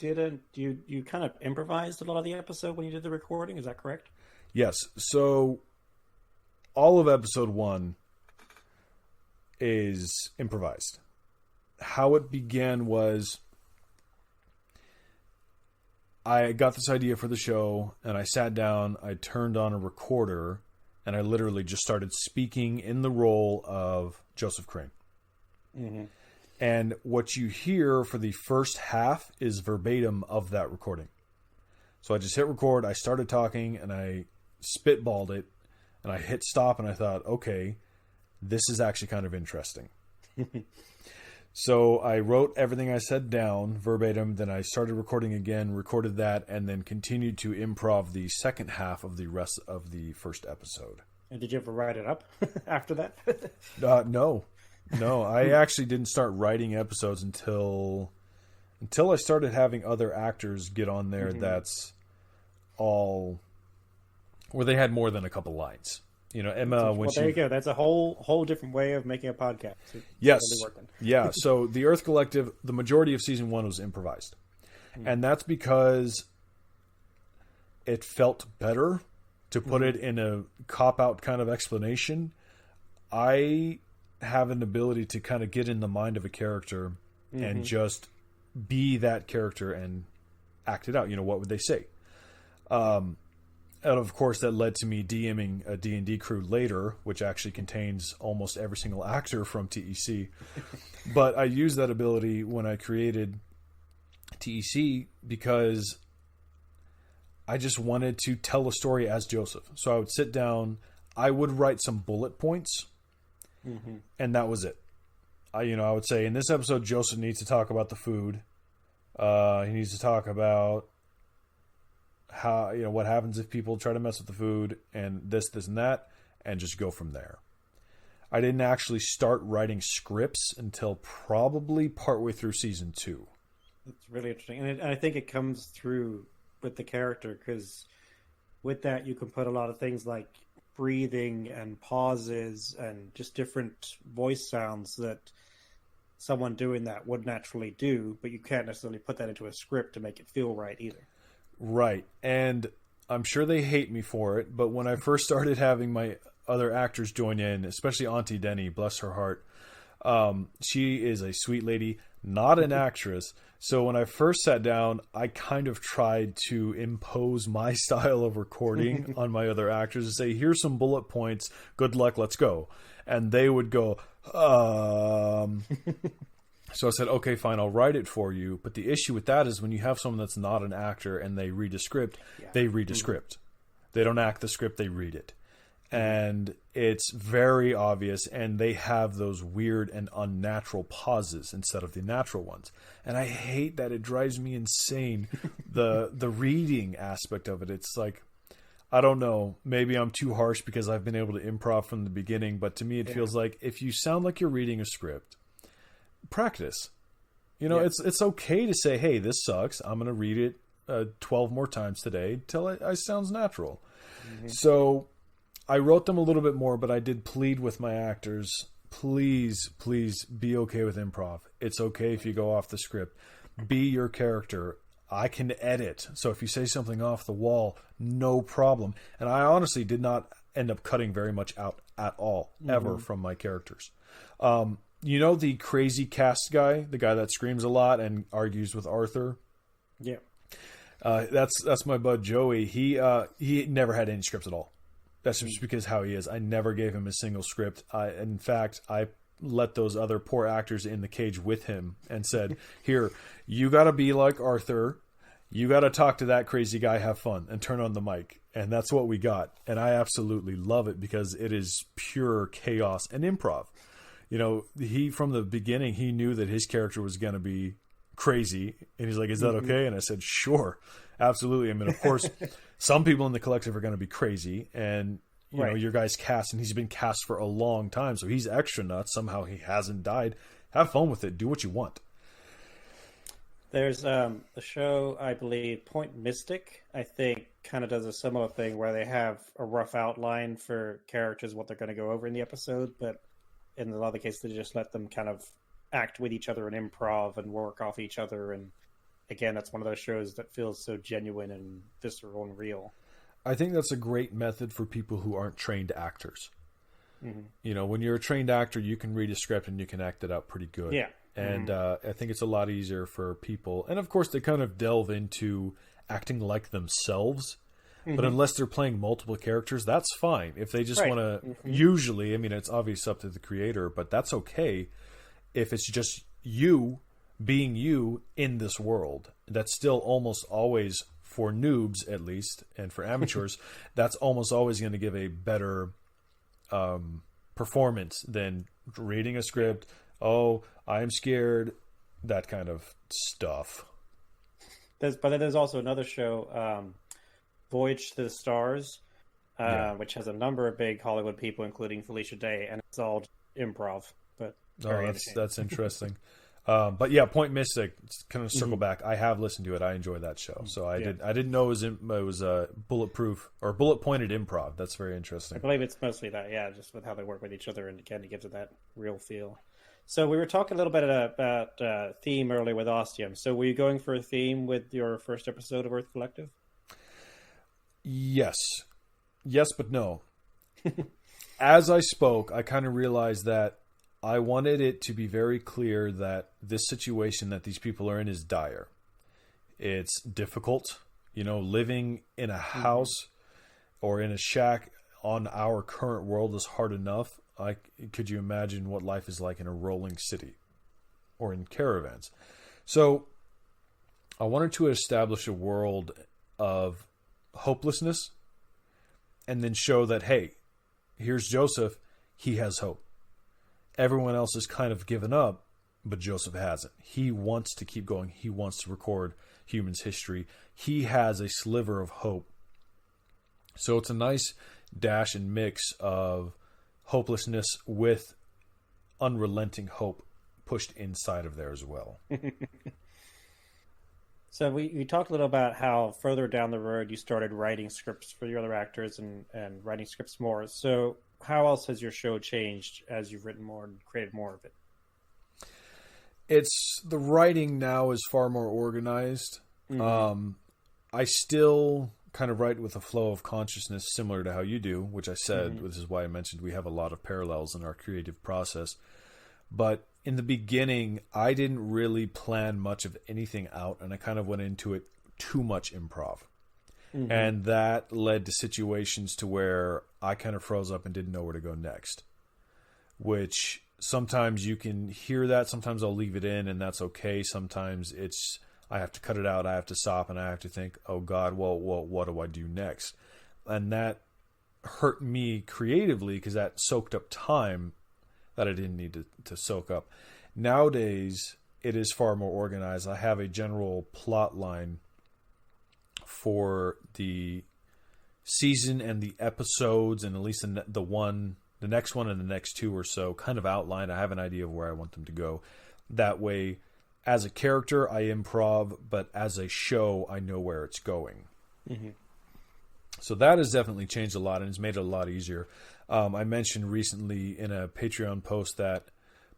kind of improvised a lot of the episode when you did the recording. Is that correct? Yes. So all of episode 1 is improvised. How it began was I got this idea for the show, and I sat down, I turned on a recorder, and I literally just started speaking in the role of Joseph Crane. Mm-hmm. And what you hear for the first half is verbatim of that recording. So I just hit record, I started talking, and I spitballed it, and I hit stop, and I thought, okay, this is actually kind of interesting. So I wrote everything I said down verbatim, then I started recording again, recorded that, and then continued to improv the second half of the rest of the first episode. And did you ever write it up after that? No. I actually didn't start writing episodes until I started having other actors get on there. Mm-hmm. That's all where they had more than a couple lines. Emma. There you go. That's a whole different way of making a podcast. Yes. Yeah. So the Earth Collective, the majority of season 1 was improvised, and that's because it felt better to put it in a cop-out kind of explanation. I have an ability to kind of get in the mind of a character and just be that character and act it out. What would they say? And of course, that led to me DMing a D&D crew later, which actually contains almost every single actor from TEC. But I used that ability when I created TEC because I just wanted to tell a story as Joseph. So I would sit down, I would write some bullet points, and that was it. I would say, in this episode, Joseph needs to talk about the food. He needs to talk about how, what happens if people try to mess with the food, and this and that, and just go from there. I didn't actually start writing scripts until probably partway through season 2. It's really interesting. And I think it comes through with the character, because with that, you can put a lot of things like breathing and pauses and just different voice sounds that someone doing that would naturally do, but you can't necessarily put that into a script to make it feel right either. Right. And I'm sure they hate me for it, but when I first started having my other actors join in, especially Auntie Denny, bless her heart, she is a sweet lady, not an actress. So when I first sat down, I kind of tried to impose my style of recording on my other actors and say, here's some bullet points. Good luck. Let's go. And they would go, So I said, okay, fine, I'll write it for you. But the issue with that is when you have someone that's not an actor and they read a script, they read a script. They don't act the script, they read it. And it's very obvious, and they have those weird and unnatural pauses instead of the natural ones. And I hate that. It drives me insane, the reading aspect of it. It's like, I don't know, maybe I'm too harsh because I've been able to improv from the beginning, but to me it feels like if you sound like you're reading a script, practice. It's okay to say, hey, this sucks. I'm going to read it 12 more times today till it sounds natural. So I wrote them a little bit more, but I did plead with my actors, please be okay with improv. It's okay if you go off the script. Be your character. I can edit. So if you say something off the wall, no problem. And I honestly did not end up cutting very much out at all, ever, from my characters. The crazy cast guy, the guy that screams a lot and argues with Arthur? Yeah. That's my bud Joey. He never had any scripts at all. That's just because how he is. I never gave him a single script. In fact, I let those other poor actors in the cage with him and said, here, you got to be like Arthur. You got to talk to that crazy guy, have fun, and turn on the mic. And that's what we got. And I absolutely love it because it is pure chaos and improv. He, from the beginning, he knew that his character was going to be crazy. And he's like, is that okay? And I said, sure, absolutely. I mean, of course, some people in the collective are going to be crazy, and you know, your guy's cast, and he's been cast for a long time, so he's extra nuts. Somehow he hasn't died. Have fun with it. Do what you want. There's the show, I believe, Point Mystic, I think, kind of does a similar thing where they have a rough outline for characters, what they're going to go over in the episode, but in a lot of the cases, they just let them kind of act with each other and improv and work off each other. And again, that's one of those shows that feels so genuine and visceral and real. I think that's a great method for people who aren't trained actors. You know, when you're a trained actor, you can read a script and you can act it out pretty good. Yeah. And I think it's a lot easier for people. And of course, they kind of delve into acting like themselves. But unless they're playing multiple characters, that's fine. If they just want to, usually, I mean, it's obviously up to the creator, but that's okay if it's just you being you in this world. That's still almost always, for noobs at least, and for amateurs, that's almost always going to give a better performance than reading a script. Oh, I'm scared, that kind of stuff. But then there's also another show, Voyage to the Stars, which has a number of big Hollywood people, including Felicia Day, and it's all improv. But that's interesting. But yeah, Point Mystic, kind of circle back. I have listened to it. I enjoy that show. So I didn't know it was bulletproof or bullet pointed improv. That's very interesting. I believe it's mostly that, just with how they work with each other, and again, it gives it that real feel. So we were talking a little bit about theme earlier with Ostium. So were you going for a theme with your first episode of Earth Collective? Yes, but no. As I spoke, I kind of realized that I wanted it to be very clear that this situation that these people are in is dire. It's difficult. You know, living in a house or in a shack on our current world is hard enough. Could you imagine what life is like in a rolling city or in caravans? So I wanted to establish a world of hopelessness and then show that, hey, here's Joseph. He has hope. Everyone else has kind of given up, but Joseph hasn't. He wants to keep going. He wants to record humans' history. He has a sliver of hope. So it's a nice dash and mix of hopelessness with unrelenting hope pushed inside of there as well. So we talked a little about how further down the road you started writing scripts for your other actors and writing scripts more. So how else has your show changed as you've written more and created more of it? The writing now is far more organized. I still kind of write with a flow of consciousness similar to how you do, which I said, this is why I mentioned we have a lot of parallels in our creative process. But in the beginning, I didn't really plan much of anything out, and I kind of went into it too much improv. And that led to situations to where I kind of froze up and didn't know where to go next, which sometimes you can hear that. Sometimes I'll leave it in and that's okay. Sometimes I have to cut it out. I have to stop and I have to think, oh God, well, what do I do next? And that hurt me creatively because that soaked up time that I didn't need to soak up. Nowadays, it is far more organized. I have a general plot line for the season and the episodes, and at least the next one and the next two or so kind of outlined. I have an idea of where I want them to go. That way, as a character, I improv, but as a show, I know where it's going. So that has definitely changed a lot and has made it a lot easier. I mentioned recently in a Patreon post that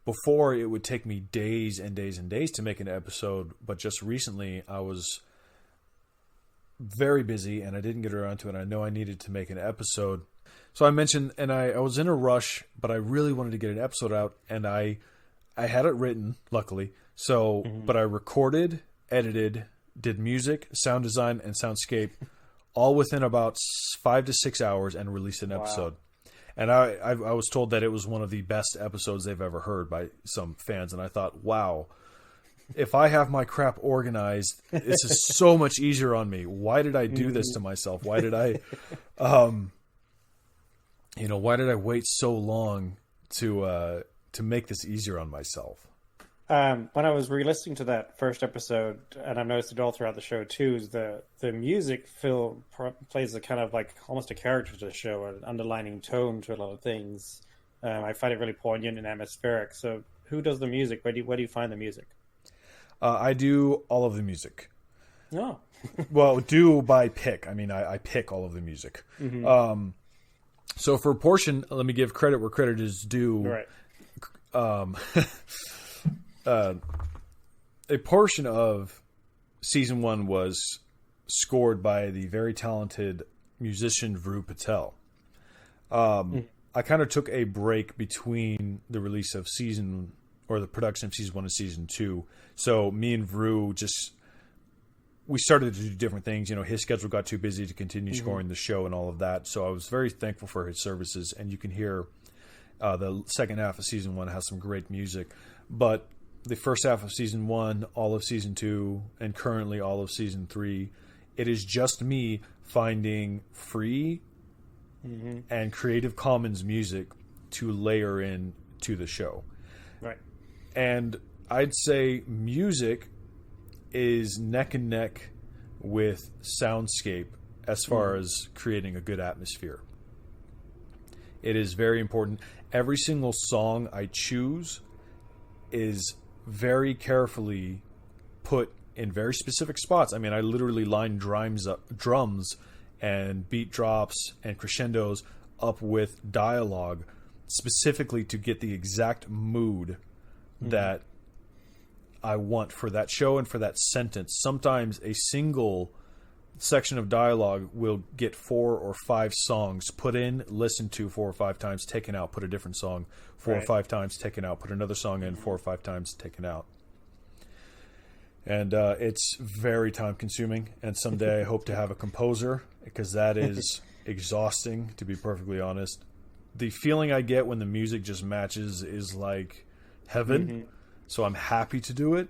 before it would take me days and days and days to make an episode, but just recently I was very busy and I didn't get around to it. I know I needed to make an episode. So I mentioned, and I was in a rush, but I really wanted to get an episode out, and I had it written, luckily. So, but I recorded, edited, did music, sound design, and soundscape all within about 5 to 6 hours and released an episode. And I was told that it was one of the best episodes they've ever heard by some fans. And I thought, wow, if I have my crap organized, this is so much easier on me. Why did I do this to myself? Why did I, why did I wait so long to make this easier on myself? When I was re-listening to that first episode, and I've noticed it all throughout the show too, is the music plays a kind of like almost a character to the show, an underlining tone to a lot of things. I find it really poignant and atmospheric. So, who does the music? Where do you find the music? I do all of the music. Oh, Well, do by pick. I mean, I pick all of the music. mm-hmm. So for a portion, let me give credit where credit is due. Right. A portion of season 1 was scored by the very talented musician Vru Patel. I kind of took a break between the release of the production of season 1 and season 2. So me and Vru we started to do different things. You know, his schedule got too busy to continue scoring the show and all of that. So I was very thankful for his services. And you can hear the second half of season 1 has some great music. But the first half of season 1, all of season 2, and currently all of season 3, it is just me finding free and Creative Commons music to layer in to the show. Right. And I'd say music is neck and neck with soundscape as far as creating a good atmosphere. It is very important. Every single song I choose is very carefully put in very specific spots. I mean, I literally line drums and beat drops and crescendos up with dialogue specifically to get the exact mood that I want for that show and for that sentence. Sometimes a single section of dialogue will get 4 or 5 songs put in, listened to 4 or 5 times, taken out, put a different song 4 or 5 times, taken out, put another song in 4 or 5 times, taken out. And it's very time consuming. And someday I hope to have a composer, because that is exhausting, to be perfectly honest. The feeling I get when the music just matches is like heaven. So I'm happy to do it,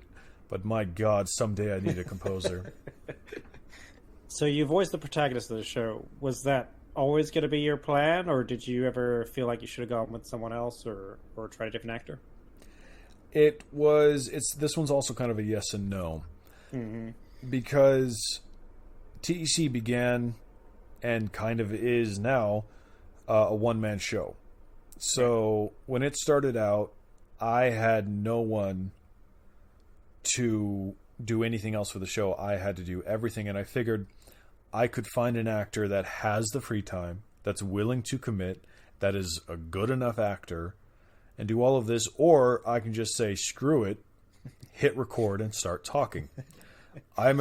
but my God, someday I need a composer. So you voiced the protagonist of the show. Was that always going to be your plan, or did you ever feel like you should have gone with someone else or tried a different actor? This one's also kind of a yes and no. Because TEC began and kind of is now a one-man show. So when it started out, I had no one to do anything else for the show. I had to do everything, and I figured I could find an actor that has the free time, that's willing to commit, that is a good enough actor, and do all of this, or I can just say, screw it, hit record, and start talking. I've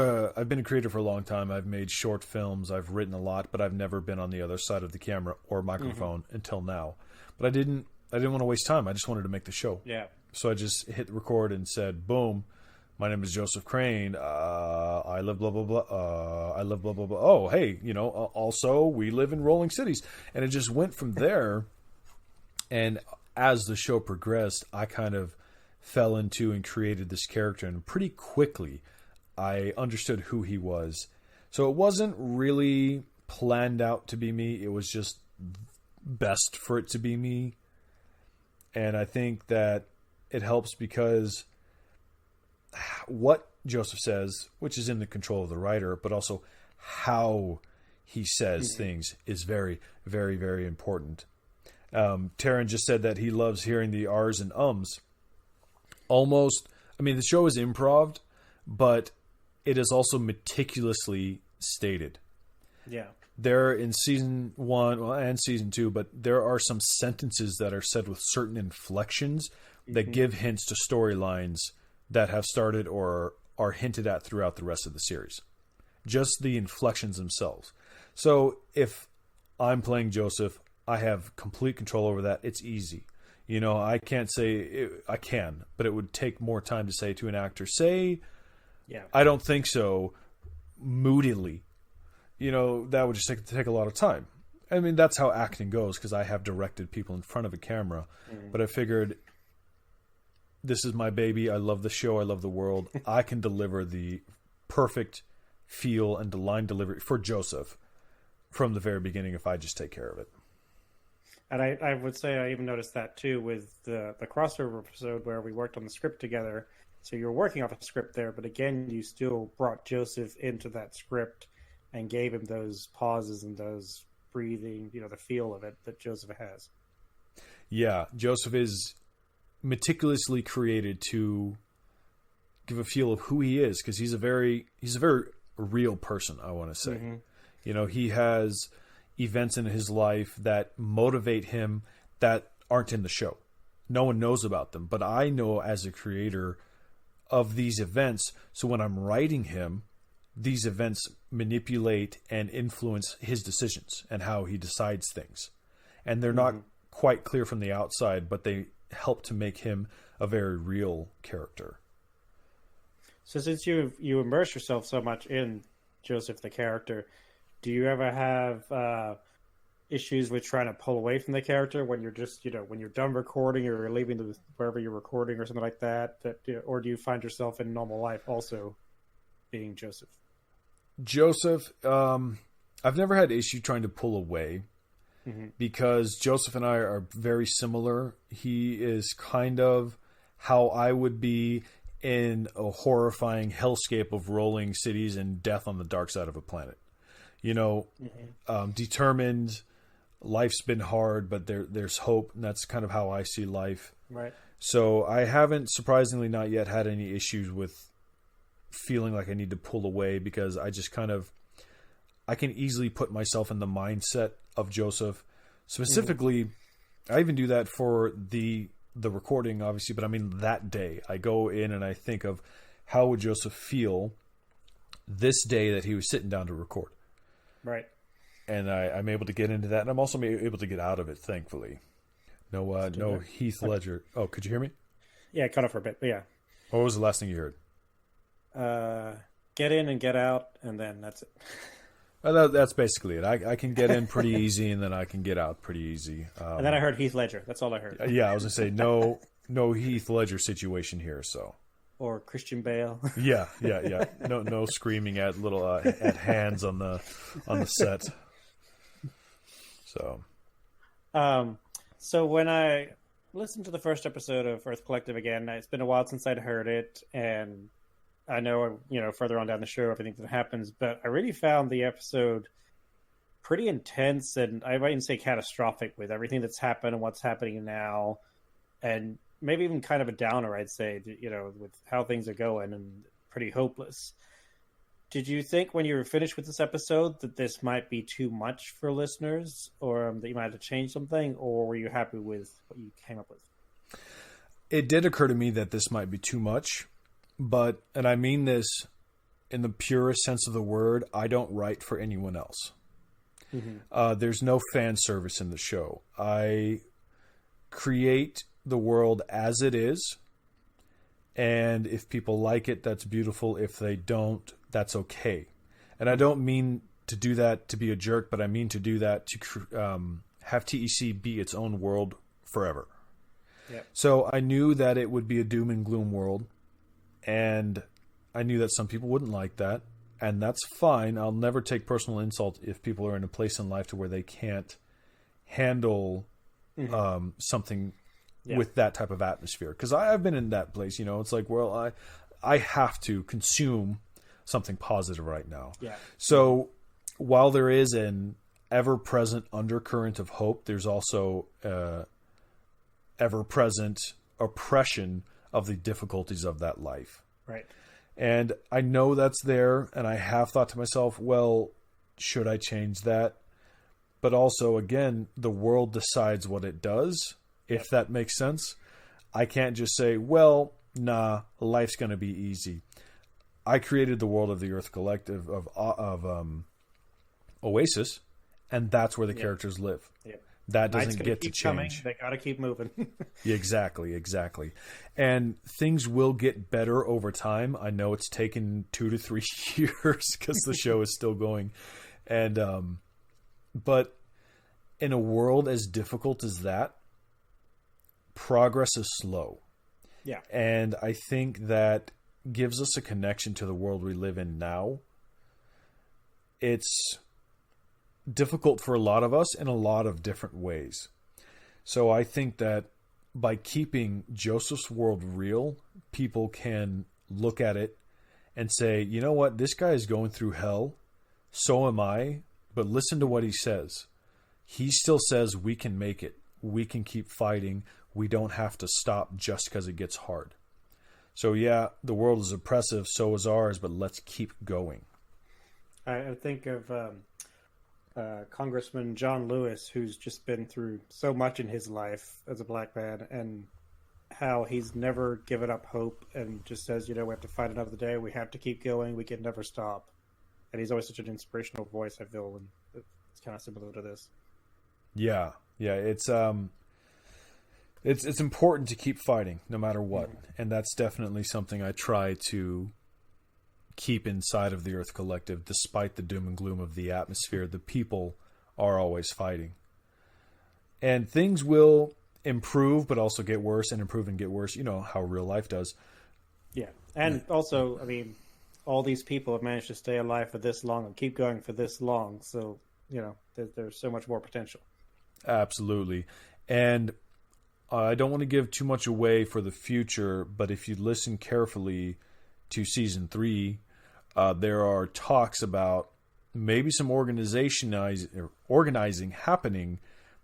been a creator for a long time. I've made short films. I've written a lot, but I've never been on the other side of the camera or microphone until now. But I didn't want to waste time. I just wanted to make the show. Yeah. So I just hit record and said, boom, my name is Joseph Crane. I live blah, blah, blah. I live blah, blah, blah. Oh, hey, also we live in rolling cities. And it just went from there. And as the show progressed, I kind of fell into and created this character. And pretty quickly, I understood who he was. So it wasn't really planned out to be me. It was just best for it to be me. And I think that it helps because what Joseph says, which is in the control of the writer, but also how he says things is very, very, very important. Taryn just said that he loves hearing the R's and ums. The show is improv, but it is also meticulously stated. Yeah. There in season 1 and season 2, but there are some sentences that are said with certain inflections that give hints to storylines that have started or are hinted at throughout the rest of the series. Just the inflections themselves. So if I'm playing Joseph, I have complete control over that. It's easy. I can't say I can, but it would take more time to say to an actor, I don't think so, moodily. That would just take a lot of time. I mean, that's how acting goes, because I have directed people in front of a camera. But I figured, this is my baby. I love the show. I love the world. I can deliver the perfect feel and the line delivery for Joseph from the very beginning if I just take care of it. And I would say I even noticed that too with the crossover episode where we worked on the script together. So you were working off a script there, but again, you still brought Joseph into that script and gave him those pauses and those breathing, the feel of it that Joseph has. Yeah, Joseph is meticulously created to give a feel of who he is, because he's a very real person, I want to say. Mm-hmm. He has events in his life that motivate him that aren't in the show. No one knows about them, but I know as a creator of these events. So when I'm writing him, these events manipulate and influence his decisions and how he decides things. And they're not quite clear from the outside, but they help to make him a very real character. So since you immerse yourself so much in Joseph the character, do you ever have issues with trying to pull away from the character when you're just, when you're done recording or you're leaving wherever you're recording or something like that, or do you find yourself in normal life also being Joseph? Joseph, I've never had issue trying to pull away because Joseph and I are very similar. He is kind of how I would be in a horrifying hellscape of rolling cities and death on the dark side of a planet. Determined. Life's been hard, but there's hope, and that's kind of how I see life. Right. So I haven't, surprisingly, not yet had any issues with feeling like I need to pull away, because I just I can easily put myself in the mindset of Joseph. Specifically, I even do that for the recording, obviously, but I mean that day. I go in and I think of how would Joseph feel this day that he was sitting down to record. Right. And I'm able to get into that, and I'm also able to get out of it, thankfully. No Heath Ledger. Oh, could you hear me? Yeah, cut off for a bit, but yeah. What was the last thing you heard? Get in and get out, and then that's it. That's basically it. I can get in pretty easy, and then I can get out pretty easy. And then I heard Heath Ledger. That's all I heard. Yeah, I was going to say, no Heath Ledger situation here, so. Or Christian Bale. Yeah. No screaming at at hands on the set. So when I listened to the first episode of Earth Collective again, it's been a while since I'd heard it, and I know, further on down the show, everything that happens, but I really found the episode pretty intense, and I might even say catastrophic with everything that's happened and what's happening now, and maybe even kind of a downer, I'd say, with how things are going, and pretty hopeless. Did you think when you were finished with this episode that this might be too much for listeners, or that you might have to change something, or were you happy with what you came up with? It did occur to me that this might be too much, and I mean this in the purest sense of the word, I don't write for anyone else. There's no fan service in the show. I create the world as it is, and if people like it, that's beautiful. If they don't, that's okay. And I don't mean to do that to be a jerk, but I mean to do that to have TEC be its own world forever. Yep. So I knew that it would be a doom and gloom world, and I knew that some people wouldn't like that, and that's fine. I'll never take personal insult if people are in a place in life to where they can't handle something with that type of atmosphere. Because I've been in that place, it's like, well, I have to consume something positive right now. Yeah. So while there is an ever-present undercurrent of hope, there's also ever-present oppression of the difficulties of that life. Right. And I know that's there, and I have thought to myself, well, should I change that? But also, again, the world decides what it does, if that makes sense. I can't just say, well, nah, life's going to be easy. I created the world of the Earth Collective of Oasis, and that's where the characters live. Yep. That doesn't get to change. Coming. They got to keep moving. Exactly. And things will get better over time. I know it's taken 2 to 3 years because the show is still going. And but in a world as difficult as that, progress is slow. Yeah. And I think that gives us a connection to the world we live in now. It's difficult for a lot of us in a lot of different ways. So I think that by keeping Joseph's world real, people can look at it and say, you know what, this guy is going through hell. So am I. But listen to what he says. He still says we can make it. We can keep fighting. We don't have to stop just because it gets hard. So yeah, the world is oppressive, so is ours, but let's keep going. I think of Congressman John Lewis, who's just been through so much in his life as a black man, and how he's never given up hope and just says, we have to fight another day. We have to keep going. We can never stop. And he's always such an inspirational voice, I feel, and it's kind of similar to this. Yeah. It's important to keep fighting no matter what. And that's definitely something I try to keep inside of the Earth Collective, despite the doom and gloom of the atmosphere. The people are always fighting. And things will improve, but also get worse, and improve and get worse. You know how real life does. Yeah. And also, all these people have managed to stay alive for this long and keep going for this long. So, there's so much more potential. Absolutely. And I don't want to give too much away for the future, but if you listen carefully to season 3, there are talks about maybe some organizing happening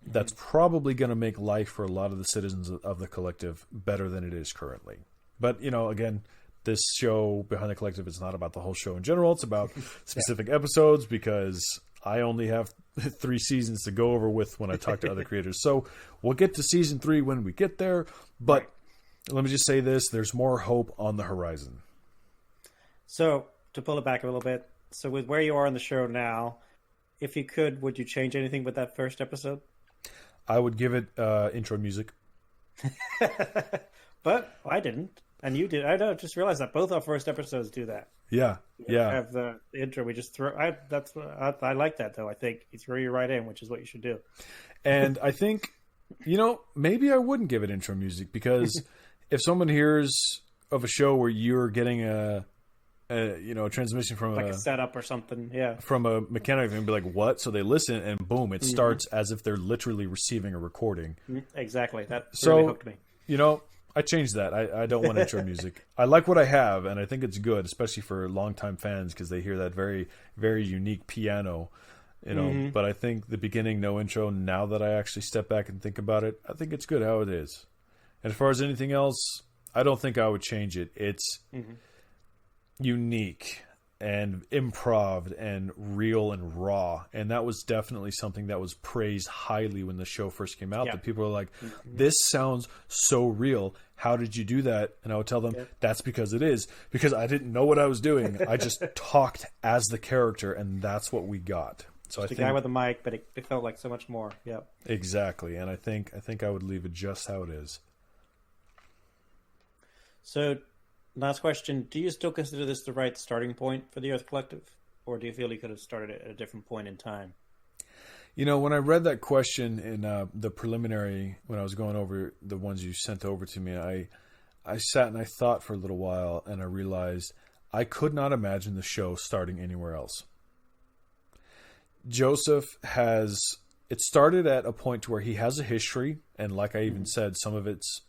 that's probably going to make life for a lot of the citizens of the collective better than it is currently. But, again, this show, Behind the Collective, is not about the whole show in general. It's about specific episodes, because I only have 3 seasons to go over with when I talk to other creators. So we'll get to season 3 when we get there. But let me just say this. There's more hope on the horizon. So to pull it back a little bit, so with where you are in the show now, if you could, would you change anything with that first episode? I would give it intro music. But I didn't. And you did. I just realized that both our first episodes do that. Yeah. Have the intro. We just throw. I like that, though. I think you throw you right in, which is what you should do. And I think, maybe I wouldn't give it intro music, because if someone hears of a show where you're getting a transmission from a setup or something, from a mechanic, and be like, what? So they listen, and boom, it starts as if they're literally receiving a recording. Exactly. That really hooked me. I changed that. I don't want intro music. I like what I have, and I think it's good, especially for longtime fans, because they hear that very, very unique piano, But I think the beginning, no intro, now that I actually step back and think about it, I think it's good how it is. And as far as anything else, I don't think I would change it. It's unique and improv and real and raw, and that was definitely something that was praised highly when the show first came out. That people were like, this sounds so real, how did you do that? And I would tell them, that's because it is, because I didn't know what I was doing. I just talked as the character, and that's what we got. So just a guy with a mic, but it felt like so much more. Exactly. And I think I would leave it just how it is. So last question, do you still consider this the right starting point for the Earth Collective? Or do you feel you could have started it at a different point in time? When I read that question in the preliminary, when I was going over the ones you sent over to me, I sat and I thought for a little while, and I realized I could not imagine the show starting anywhere else. Joseph it started at a point to where he has a history, and like I even said, some of it's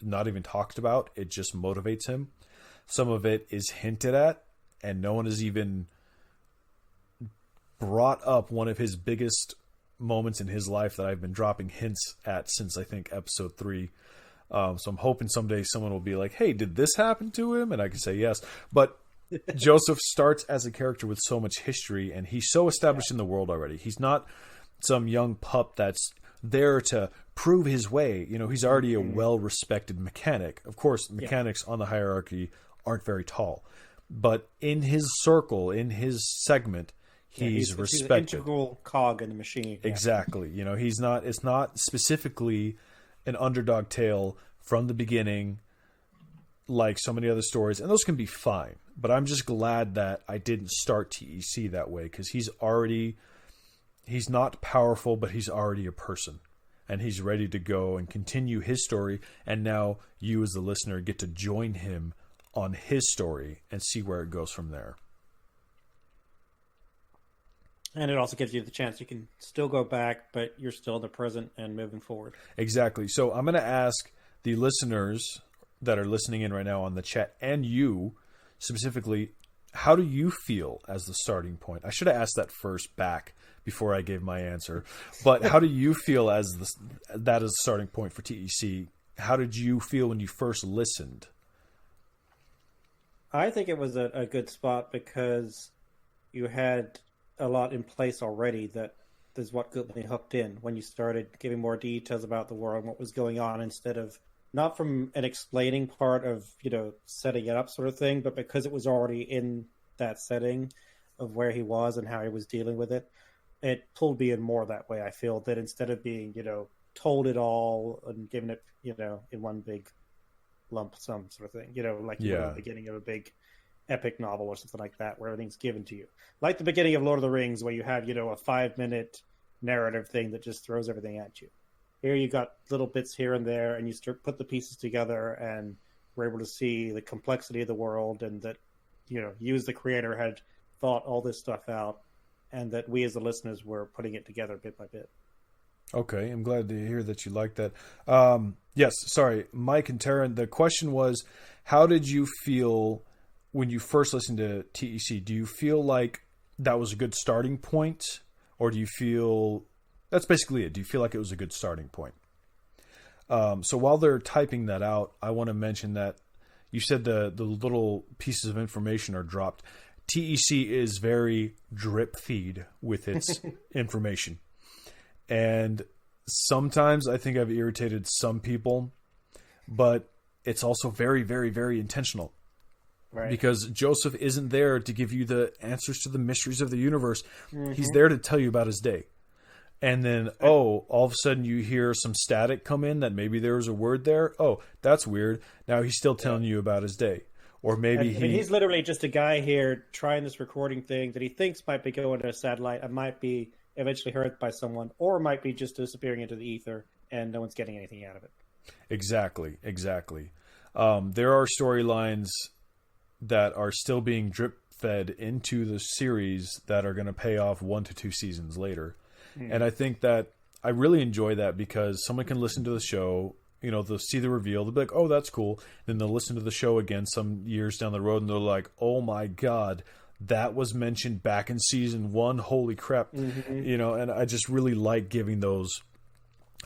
not even talked about. It just motivates him. Some of it is hinted at, and no one has even brought up one of his biggest moments in his life that I've been dropping hints at since, I think, episode 3. So I'm hoping someday someone will be like, hey, did this happen to him? And I can say yes. But Joseph starts as a character with so much history, and he's so established in the world already. He's not some young pup that's there to prove his way. He's already a well-respected mechanic. Of course, mechanics on the hierarchy aren't very tall, but in his circle, in his segment, he's respected. He's an integral cog in the machine. Exactly. He's not. It's not specifically an underdog tale from the beginning, like so many other stories, and those can be fine. But I'm just glad that I didn't start TEC that way, because he's not powerful, but he's already a person, and he's ready to go and continue his story. And now you, as the listener, get to join him on his story and see where it goes from there. And it also gives you the chance you can still go back, but you're still in the present and moving forward. Exactly. So I'm going to ask the listeners that are listening in right now on the chat, and you specifically, how do you feel as the starting point? I should have asked that first back before I gave my answer. But how do you feel as that is the starting point for TEC? How did you feel when you first listened? I think it was a good spot because you had a lot in place already that is what got me hooked in when you started giving more details about the world and what was going on, instead of not from an explaining part of, setting it up sort of thing, but because it was already in that setting of where he was and how he was dealing with it. It pulled me in more that way. I feel that instead of being, told it all and given it, in one big lump sum sort of thing, like at the beginning of a big epic novel or something like that, where everything's given to you, like the beginning of Lord of the Rings, where you have a 5-minute narrative thing that just throws everything at you. Here you got little bits here and there, and you put the pieces together, and we're able to see the complexity of the world, and that you as the creator had thought all this stuff out, and that we as the listeners were putting it together bit by bit. Okay, I'm glad to hear that you like that. Yes, sorry, Mike and Taryn, the question was, how did you feel when you first listened to TEC? Do you feel like that was a good starting point? Or do you feel... That's basically it. Do you feel like it was a good starting point? So while they're typing that out, I want to mention that you said the little pieces of information are dropped. TEC is very drip feed with its information. And sometimes I think I've irritated some people, but it's also very, very, very intentional. Right. Because Joseph isn't there to give you the answers to the mysteries of the universe. Mm-hmm. He's there to tell you about his day. And then, all of a sudden you hear some static come in that maybe there was a word there. Oh, that's weird. Now he's still telling you about his day. Or maybe he's literally just a guy here trying this recording thing that he thinks might be going to a satellite and might be eventually heard by someone, or might be just disappearing into the ether and no one's getting anything out of it. Exactly. There are storylines that are still being drip fed into the series that are going to pay off 1 to 2 seasons later. And I think that I really enjoy that because someone can listen to the show, they'll see the reveal, they'll be like, oh, that's cool. Then they'll listen to the show again some years down the road and they're like, oh my God, that was mentioned back in season 1. Holy crap. Mm-hmm. And I just really like giving those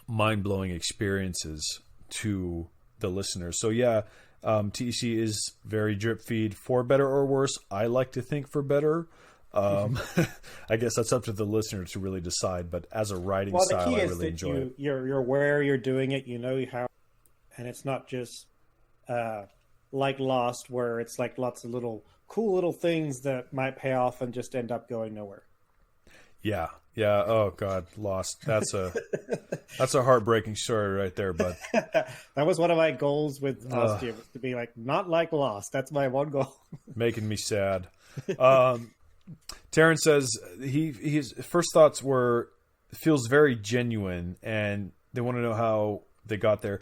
mind-blowing experiences to the listeners. So yeah, TEC is very drip feed, for better or worse. I like to think for better. I guess that's up to the listener to really decide. But as a writing style, I really enjoy it. You're aware you're doing it. You know how, and it's not just like Lost, where it's like lots of cool little things that might pay off and just end up going nowhere. Yeah. Oh God, Lost. That's a heartbreaking story right there, bud. That was one of my goals with Ostium, to be like not like Lost. That's my one goal. Making me sad. Terrence says his first thoughts were feels very genuine, and they want to know how they got there.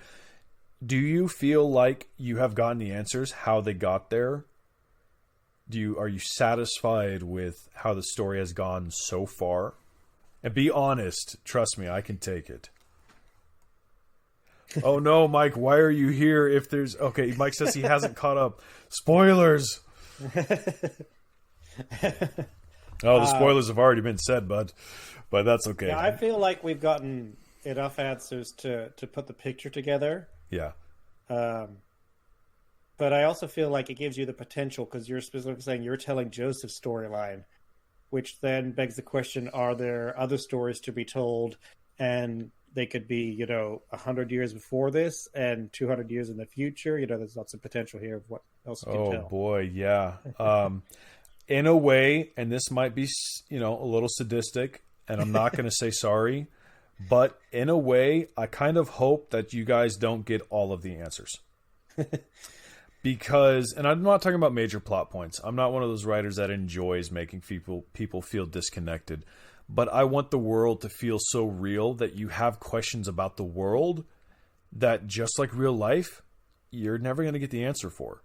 Do you feel like you have gotten the answers how they got there? Are you satisfied with how the story has gone so far? And be honest. Trust me, I can take it. Oh no, Mike, why are you here if there's... Okay, Mike says he hasn't caught up. Spoilers! Oh, the spoilers have already been said, bud. But that's okay. Yeah, I feel like we've gotten enough answers to put the picture together. Yeah. But I also feel like it gives you the potential, because you're specifically saying you're telling Joseph's storyline, which then begs the question, are there other stories to be told? And they could be, 100 years before this and 200 years in the future. There's lots of potential here of what else you can tell. Oh, boy, yeah. In a way, and this might be, a little sadistic, and I'm not going to say sorry, but in a way, I kind of hope that you guys don't get all of the answers. Because, and I'm not talking about major plot points. I'm not one of those writers that enjoys making people feel disconnected. But I want the world to feel so real that you have questions about the world that, just like real life, you're never going to get the answer for.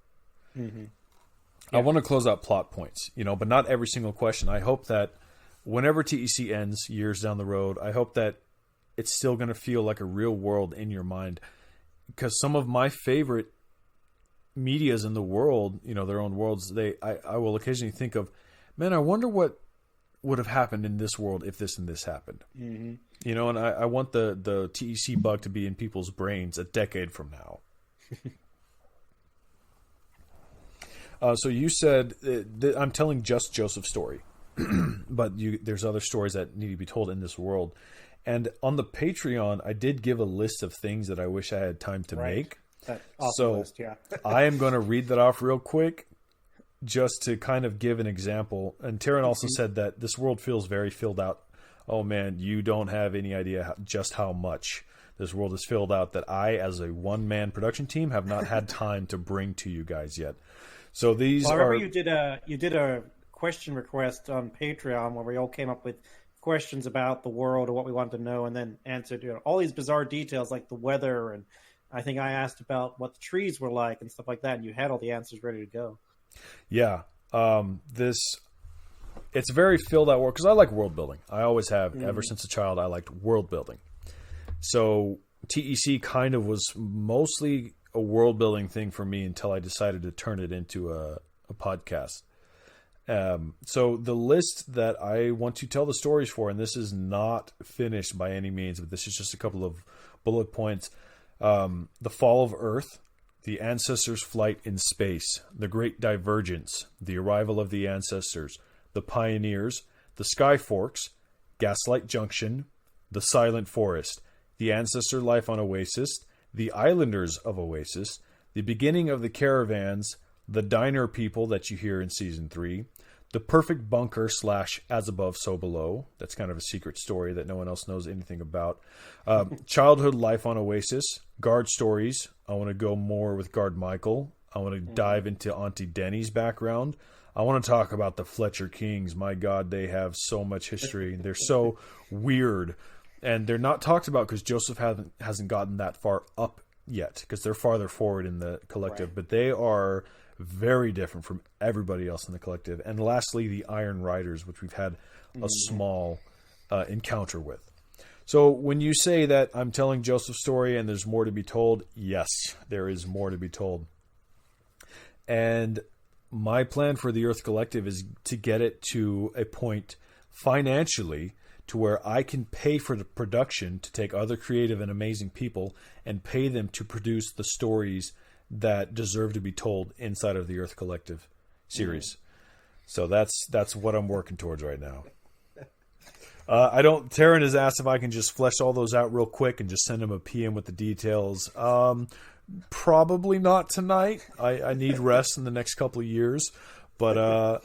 Mm-hmm. Yeah. I want to close out plot points, but not every single question. I hope that whenever TEC ends years down the road, I hope that it's still going to feel like a real world in your mind. Because some of my favorite medias in the world, their own worlds, I will occasionally think of, man, I wonder what would have happened in this world if this and this happened. Mm-hmm. And I want the TEC bug to be in people's brains a decade from now. So you said I'm telling just Joseph's story, but there's other stories that need to be told in this world. And on the Patreon, I did give a list of things that I wish I had time to make. That awesome list, yeah. I am going to read that off real quick just to kind of give an example. And Taryn also said that this world feels very filled out. Oh, man, you don't have any idea just how much this world is filled out that I, as a one-man production team, have not had time to bring to you guys yet. So these I remember are... you did a question request on Patreon where we all came up with questions about the world or what we wanted to know, and then answered all these bizarre details like the weather, and I think I asked about what the trees were like and stuff like that, and you had all the answers ready to go. Yeah, it's very filled out world because I like world building. I always have ever since a child. I liked world building. So TEC kind of was mostly a world building thing for me until I decided to turn it into a podcast. So the list that I want to tell the stories for, and this is not finished by any means, but this is just a couple of bullet points. The fall of Earth, the ancestors' flight in space, the great divergence, the arrival of the ancestors, the pioneers, the sky forks, Gaslight Junction, the silent forest, the ancestor life on Oasis, the islanders of Oasis, the beginning of the caravans, the diner people that you hear in season 3, the perfect bunker / as above so below. That's kind of a secret story that no one else knows anything about. Childhood life on Oasis, guard stories. I want to go more with Guard Michael. I want to dive into Auntie Denny's background. I want to talk about the Fletcher Kings. My God, they have so much history. They're so weird. And they're not talked about because Joseph hasn't gotten that far up yet because they're farther forward in the collective. Right. But they are very different from everybody else in the collective. And lastly, the Iron Riders, which we've had a small encounter with. So when you say that I'm telling Joseph's story and there's more to be told, yes, there is more to be told. And my plan for the Earth Collective is to get it to a point financially to where I can pay for the production to take other creative and amazing people and pay them to produce the stories that deserve to be told inside of the Earth Collective series. So that's what I'm working towards right now. Taryn has asked if I can just flesh all those out real quick and just send him a PM with the details. Probably not tonight. I need rest in the next couple of years. But,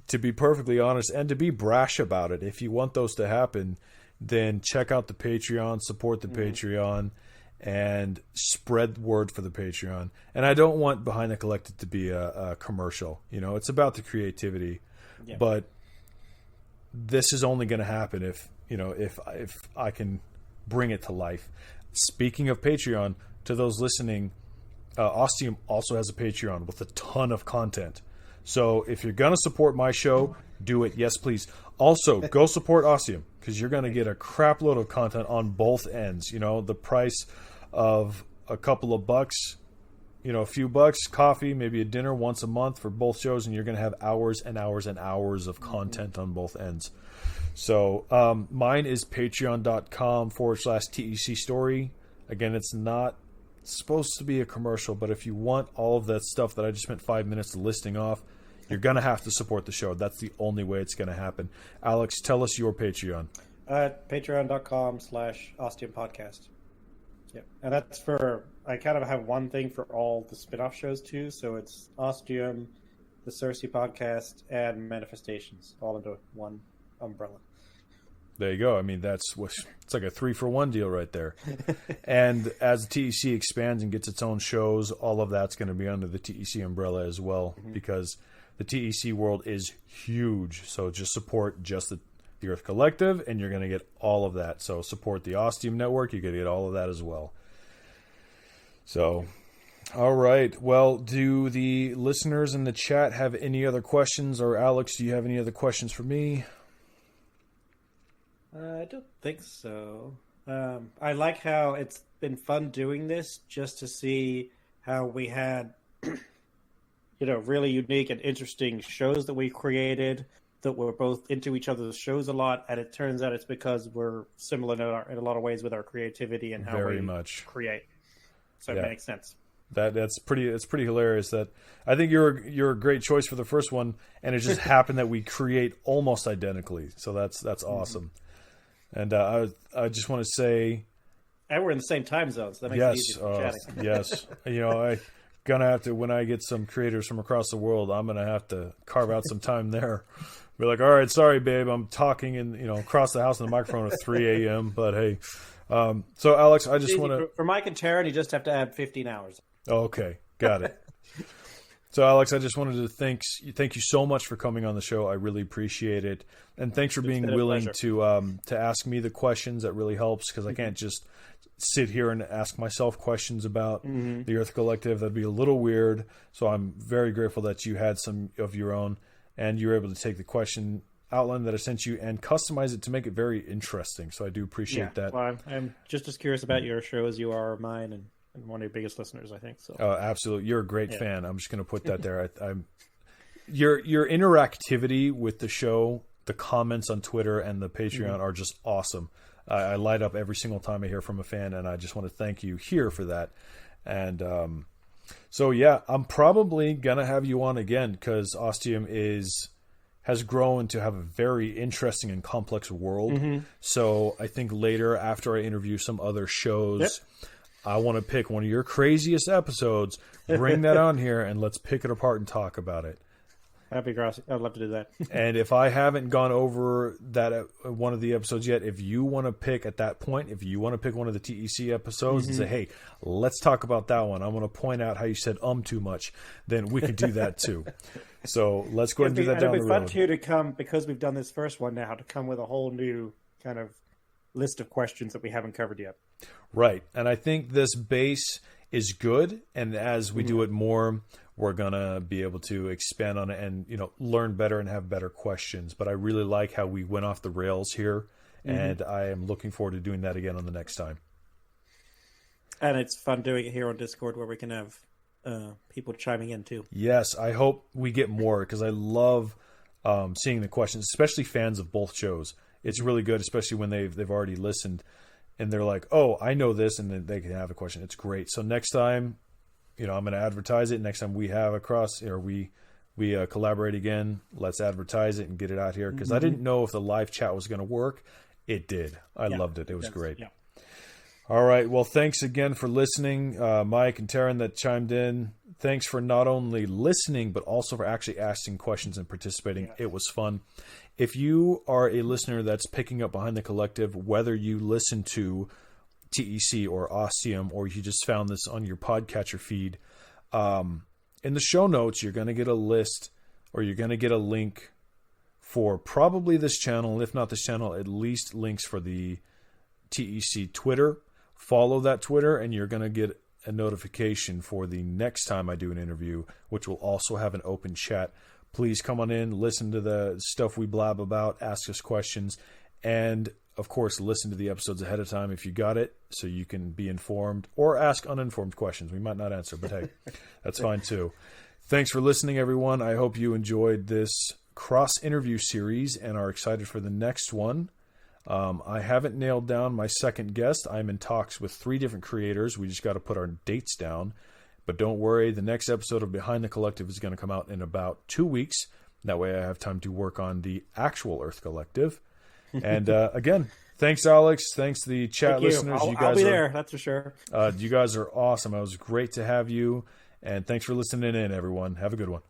to be perfectly honest and to be brash about it, if you want those to happen, then check out the Patreon, support the Patreon, and spread word for the Patreon. And I don't want Behind the Collective to be a commercial. It's about the creativity. Yeah. But this is only going to happen if I can bring it to life. Speaking of Patreon, to those listening, Ostium also has a Patreon with a ton of content. So if you're going to support my show, do it. Yes, please. Also, go support Ostium because you're going to get a crap load of content on both ends. The price of a couple of bucks, a few bucks, coffee, maybe a dinner once a month for both shows, and you're going to have hours and hours and hours of content on both ends. So mine is patreon.com/TEC story. Again, it's not supposed to be a commercial, but if you want all of that stuff that I just spent 5 minutes listing off, you're going to have to support the show. That's the only way it's going to happen. Alex, tell us your Patreon. Patreon.com/Ostium podcast. Yep. And that's I kind of have one thing for all the spin-off shows too. So it's Ostium, the Cersei podcast, and Manifestations all into one umbrella. There you go. I mean, it's like a 3-for-1 deal right there. And as the TEC expands and gets its own shows, all of that's going to be under the TEC umbrella as well, because the TEC world is huge. So just support the Earth Collective, and you're going to get all of that. So support the Ostium Network. You're going to get all of that as well. So, all right. Well, do the listeners in the chat have any other questions? Or Alex, do you have any other questions for me? I don't think so. I like how it's been fun doing this just to see how we had, really unique and interesting shows that we created that were both into each other's shows a lot. And it turns out it's because we're similar in a lot of ways with our creativity and how Very we much create. So Yeah. it makes sense. It's pretty hilarious. That I think you're a great choice for the first one, and it just happened that we create almost identically. So that's awesome. And I just want to say, And we're in the same time zone, so that makes it easy for chatting. yes. I gonna have to, when I get some creators from across the world, I'm gonna have to carve out some time there. Be like, all right, sorry, babe, I'm talking across the house in the microphone at 3 a.m. But hey, so Alex, I just want to for Mike and Taryn, you just have to add 15 hours. Okay, got it. So, Alex, I just wanted to thank you so much for coming on the show. I really appreciate it, and thanks for being willing to ask me the questions. That really helps because I can't just sit here and ask myself questions about the Earth Collective. That'd be a little weird. So, I'm very grateful that you had some of your own, and you were able to take the question outline that I sent you and customize it to make it very interesting. So, I do appreciate that. Well, I'm just as curious about your show as you are mine, and one of your biggest listeners, I think. So, absolutely, you're a great fan. I'm just going to put that there. I'm your interactivity with the show, the comments on Twitter and the Patreon are just awesome. I light up every single time I hear from a fan, and I just want to thank you here for that. And so, yeah, I'm probably gonna have you on again because Ostium has grown to have a very interesting and complex world. So I think later, after I interview some other shows. I want to pick one of your craziest episodes, bring that on here, and let's pick it apart and talk about it. That'd be gross. I'd love to do that. And if I haven't gone over that one of the episodes yet, if you want to pick at that point, if you want to pick one of the TEC episodes and say, hey, let's talk about that one. I want to point out how you said too much. Then we can do that too. So let's go ahead and do that down the road. It'd be fun too to come, because we've done this first one now, to come with a whole new kind of list of questions that we haven't covered yet. Right. And I think this base is good. And as we do it more, we're going to be able to expand on it and, learn better and have better questions. But I really like how we went off the rails here. And I am looking forward to doing that again on the next time. And it's fun doing it here on Discord where we can have people chiming in too. Yes. I hope we get more because I love seeing the questions, especially fans of both shows. It's really good, especially when they've already listened. And they're like, oh, I know this, and then they can have a question. It's great. So next time, I'm going to advertise it. Next time we have we collaborate again, let's advertise it and get it out here. Because I didn't know if the live chat was going to work. It did. I loved it. It was great. Yeah. All right. Well, thanks again for listening, Mike and Taryn that chimed in. Thanks for not only listening, but also for actually asking questions and participating. Yeah. It was fun. If you are a listener that's picking up Behind the Collective, whether you listen to TEC or Ostium, or you just found this on your podcatcher feed, in the show notes, you're going to get a list, or you're going to get a link for probably this channel. If not this channel, at least links for the TEC Twitter. Follow that Twitter, and you're going to get a notification for the next time I do an interview, which will also have an open chat. Please come on in, listen to the stuff we blab about, ask us questions, and, of course, listen to the episodes ahead of time if you got it, so you can be informed or ask uninformed questions. We might not answer, but hey, that's fine too. Thanks for listening, everyone. I hope you enjoyed this cross-interview series and are excited for the next one. I haven't nailed down my second guest. I'm in talks with 3 different creators. We just got to put our dates down. But don't worry, the next episode of Behind the Collective is going to come out in about 2 weeks. That way I have time to work on the actual Earth Collective. And again, thanks, Alex. Thanks to the chat listeners. I'll be there, that's for sure. You guys are awesome. It was great to have you. And thanks for listening in, everyone. Have a good one.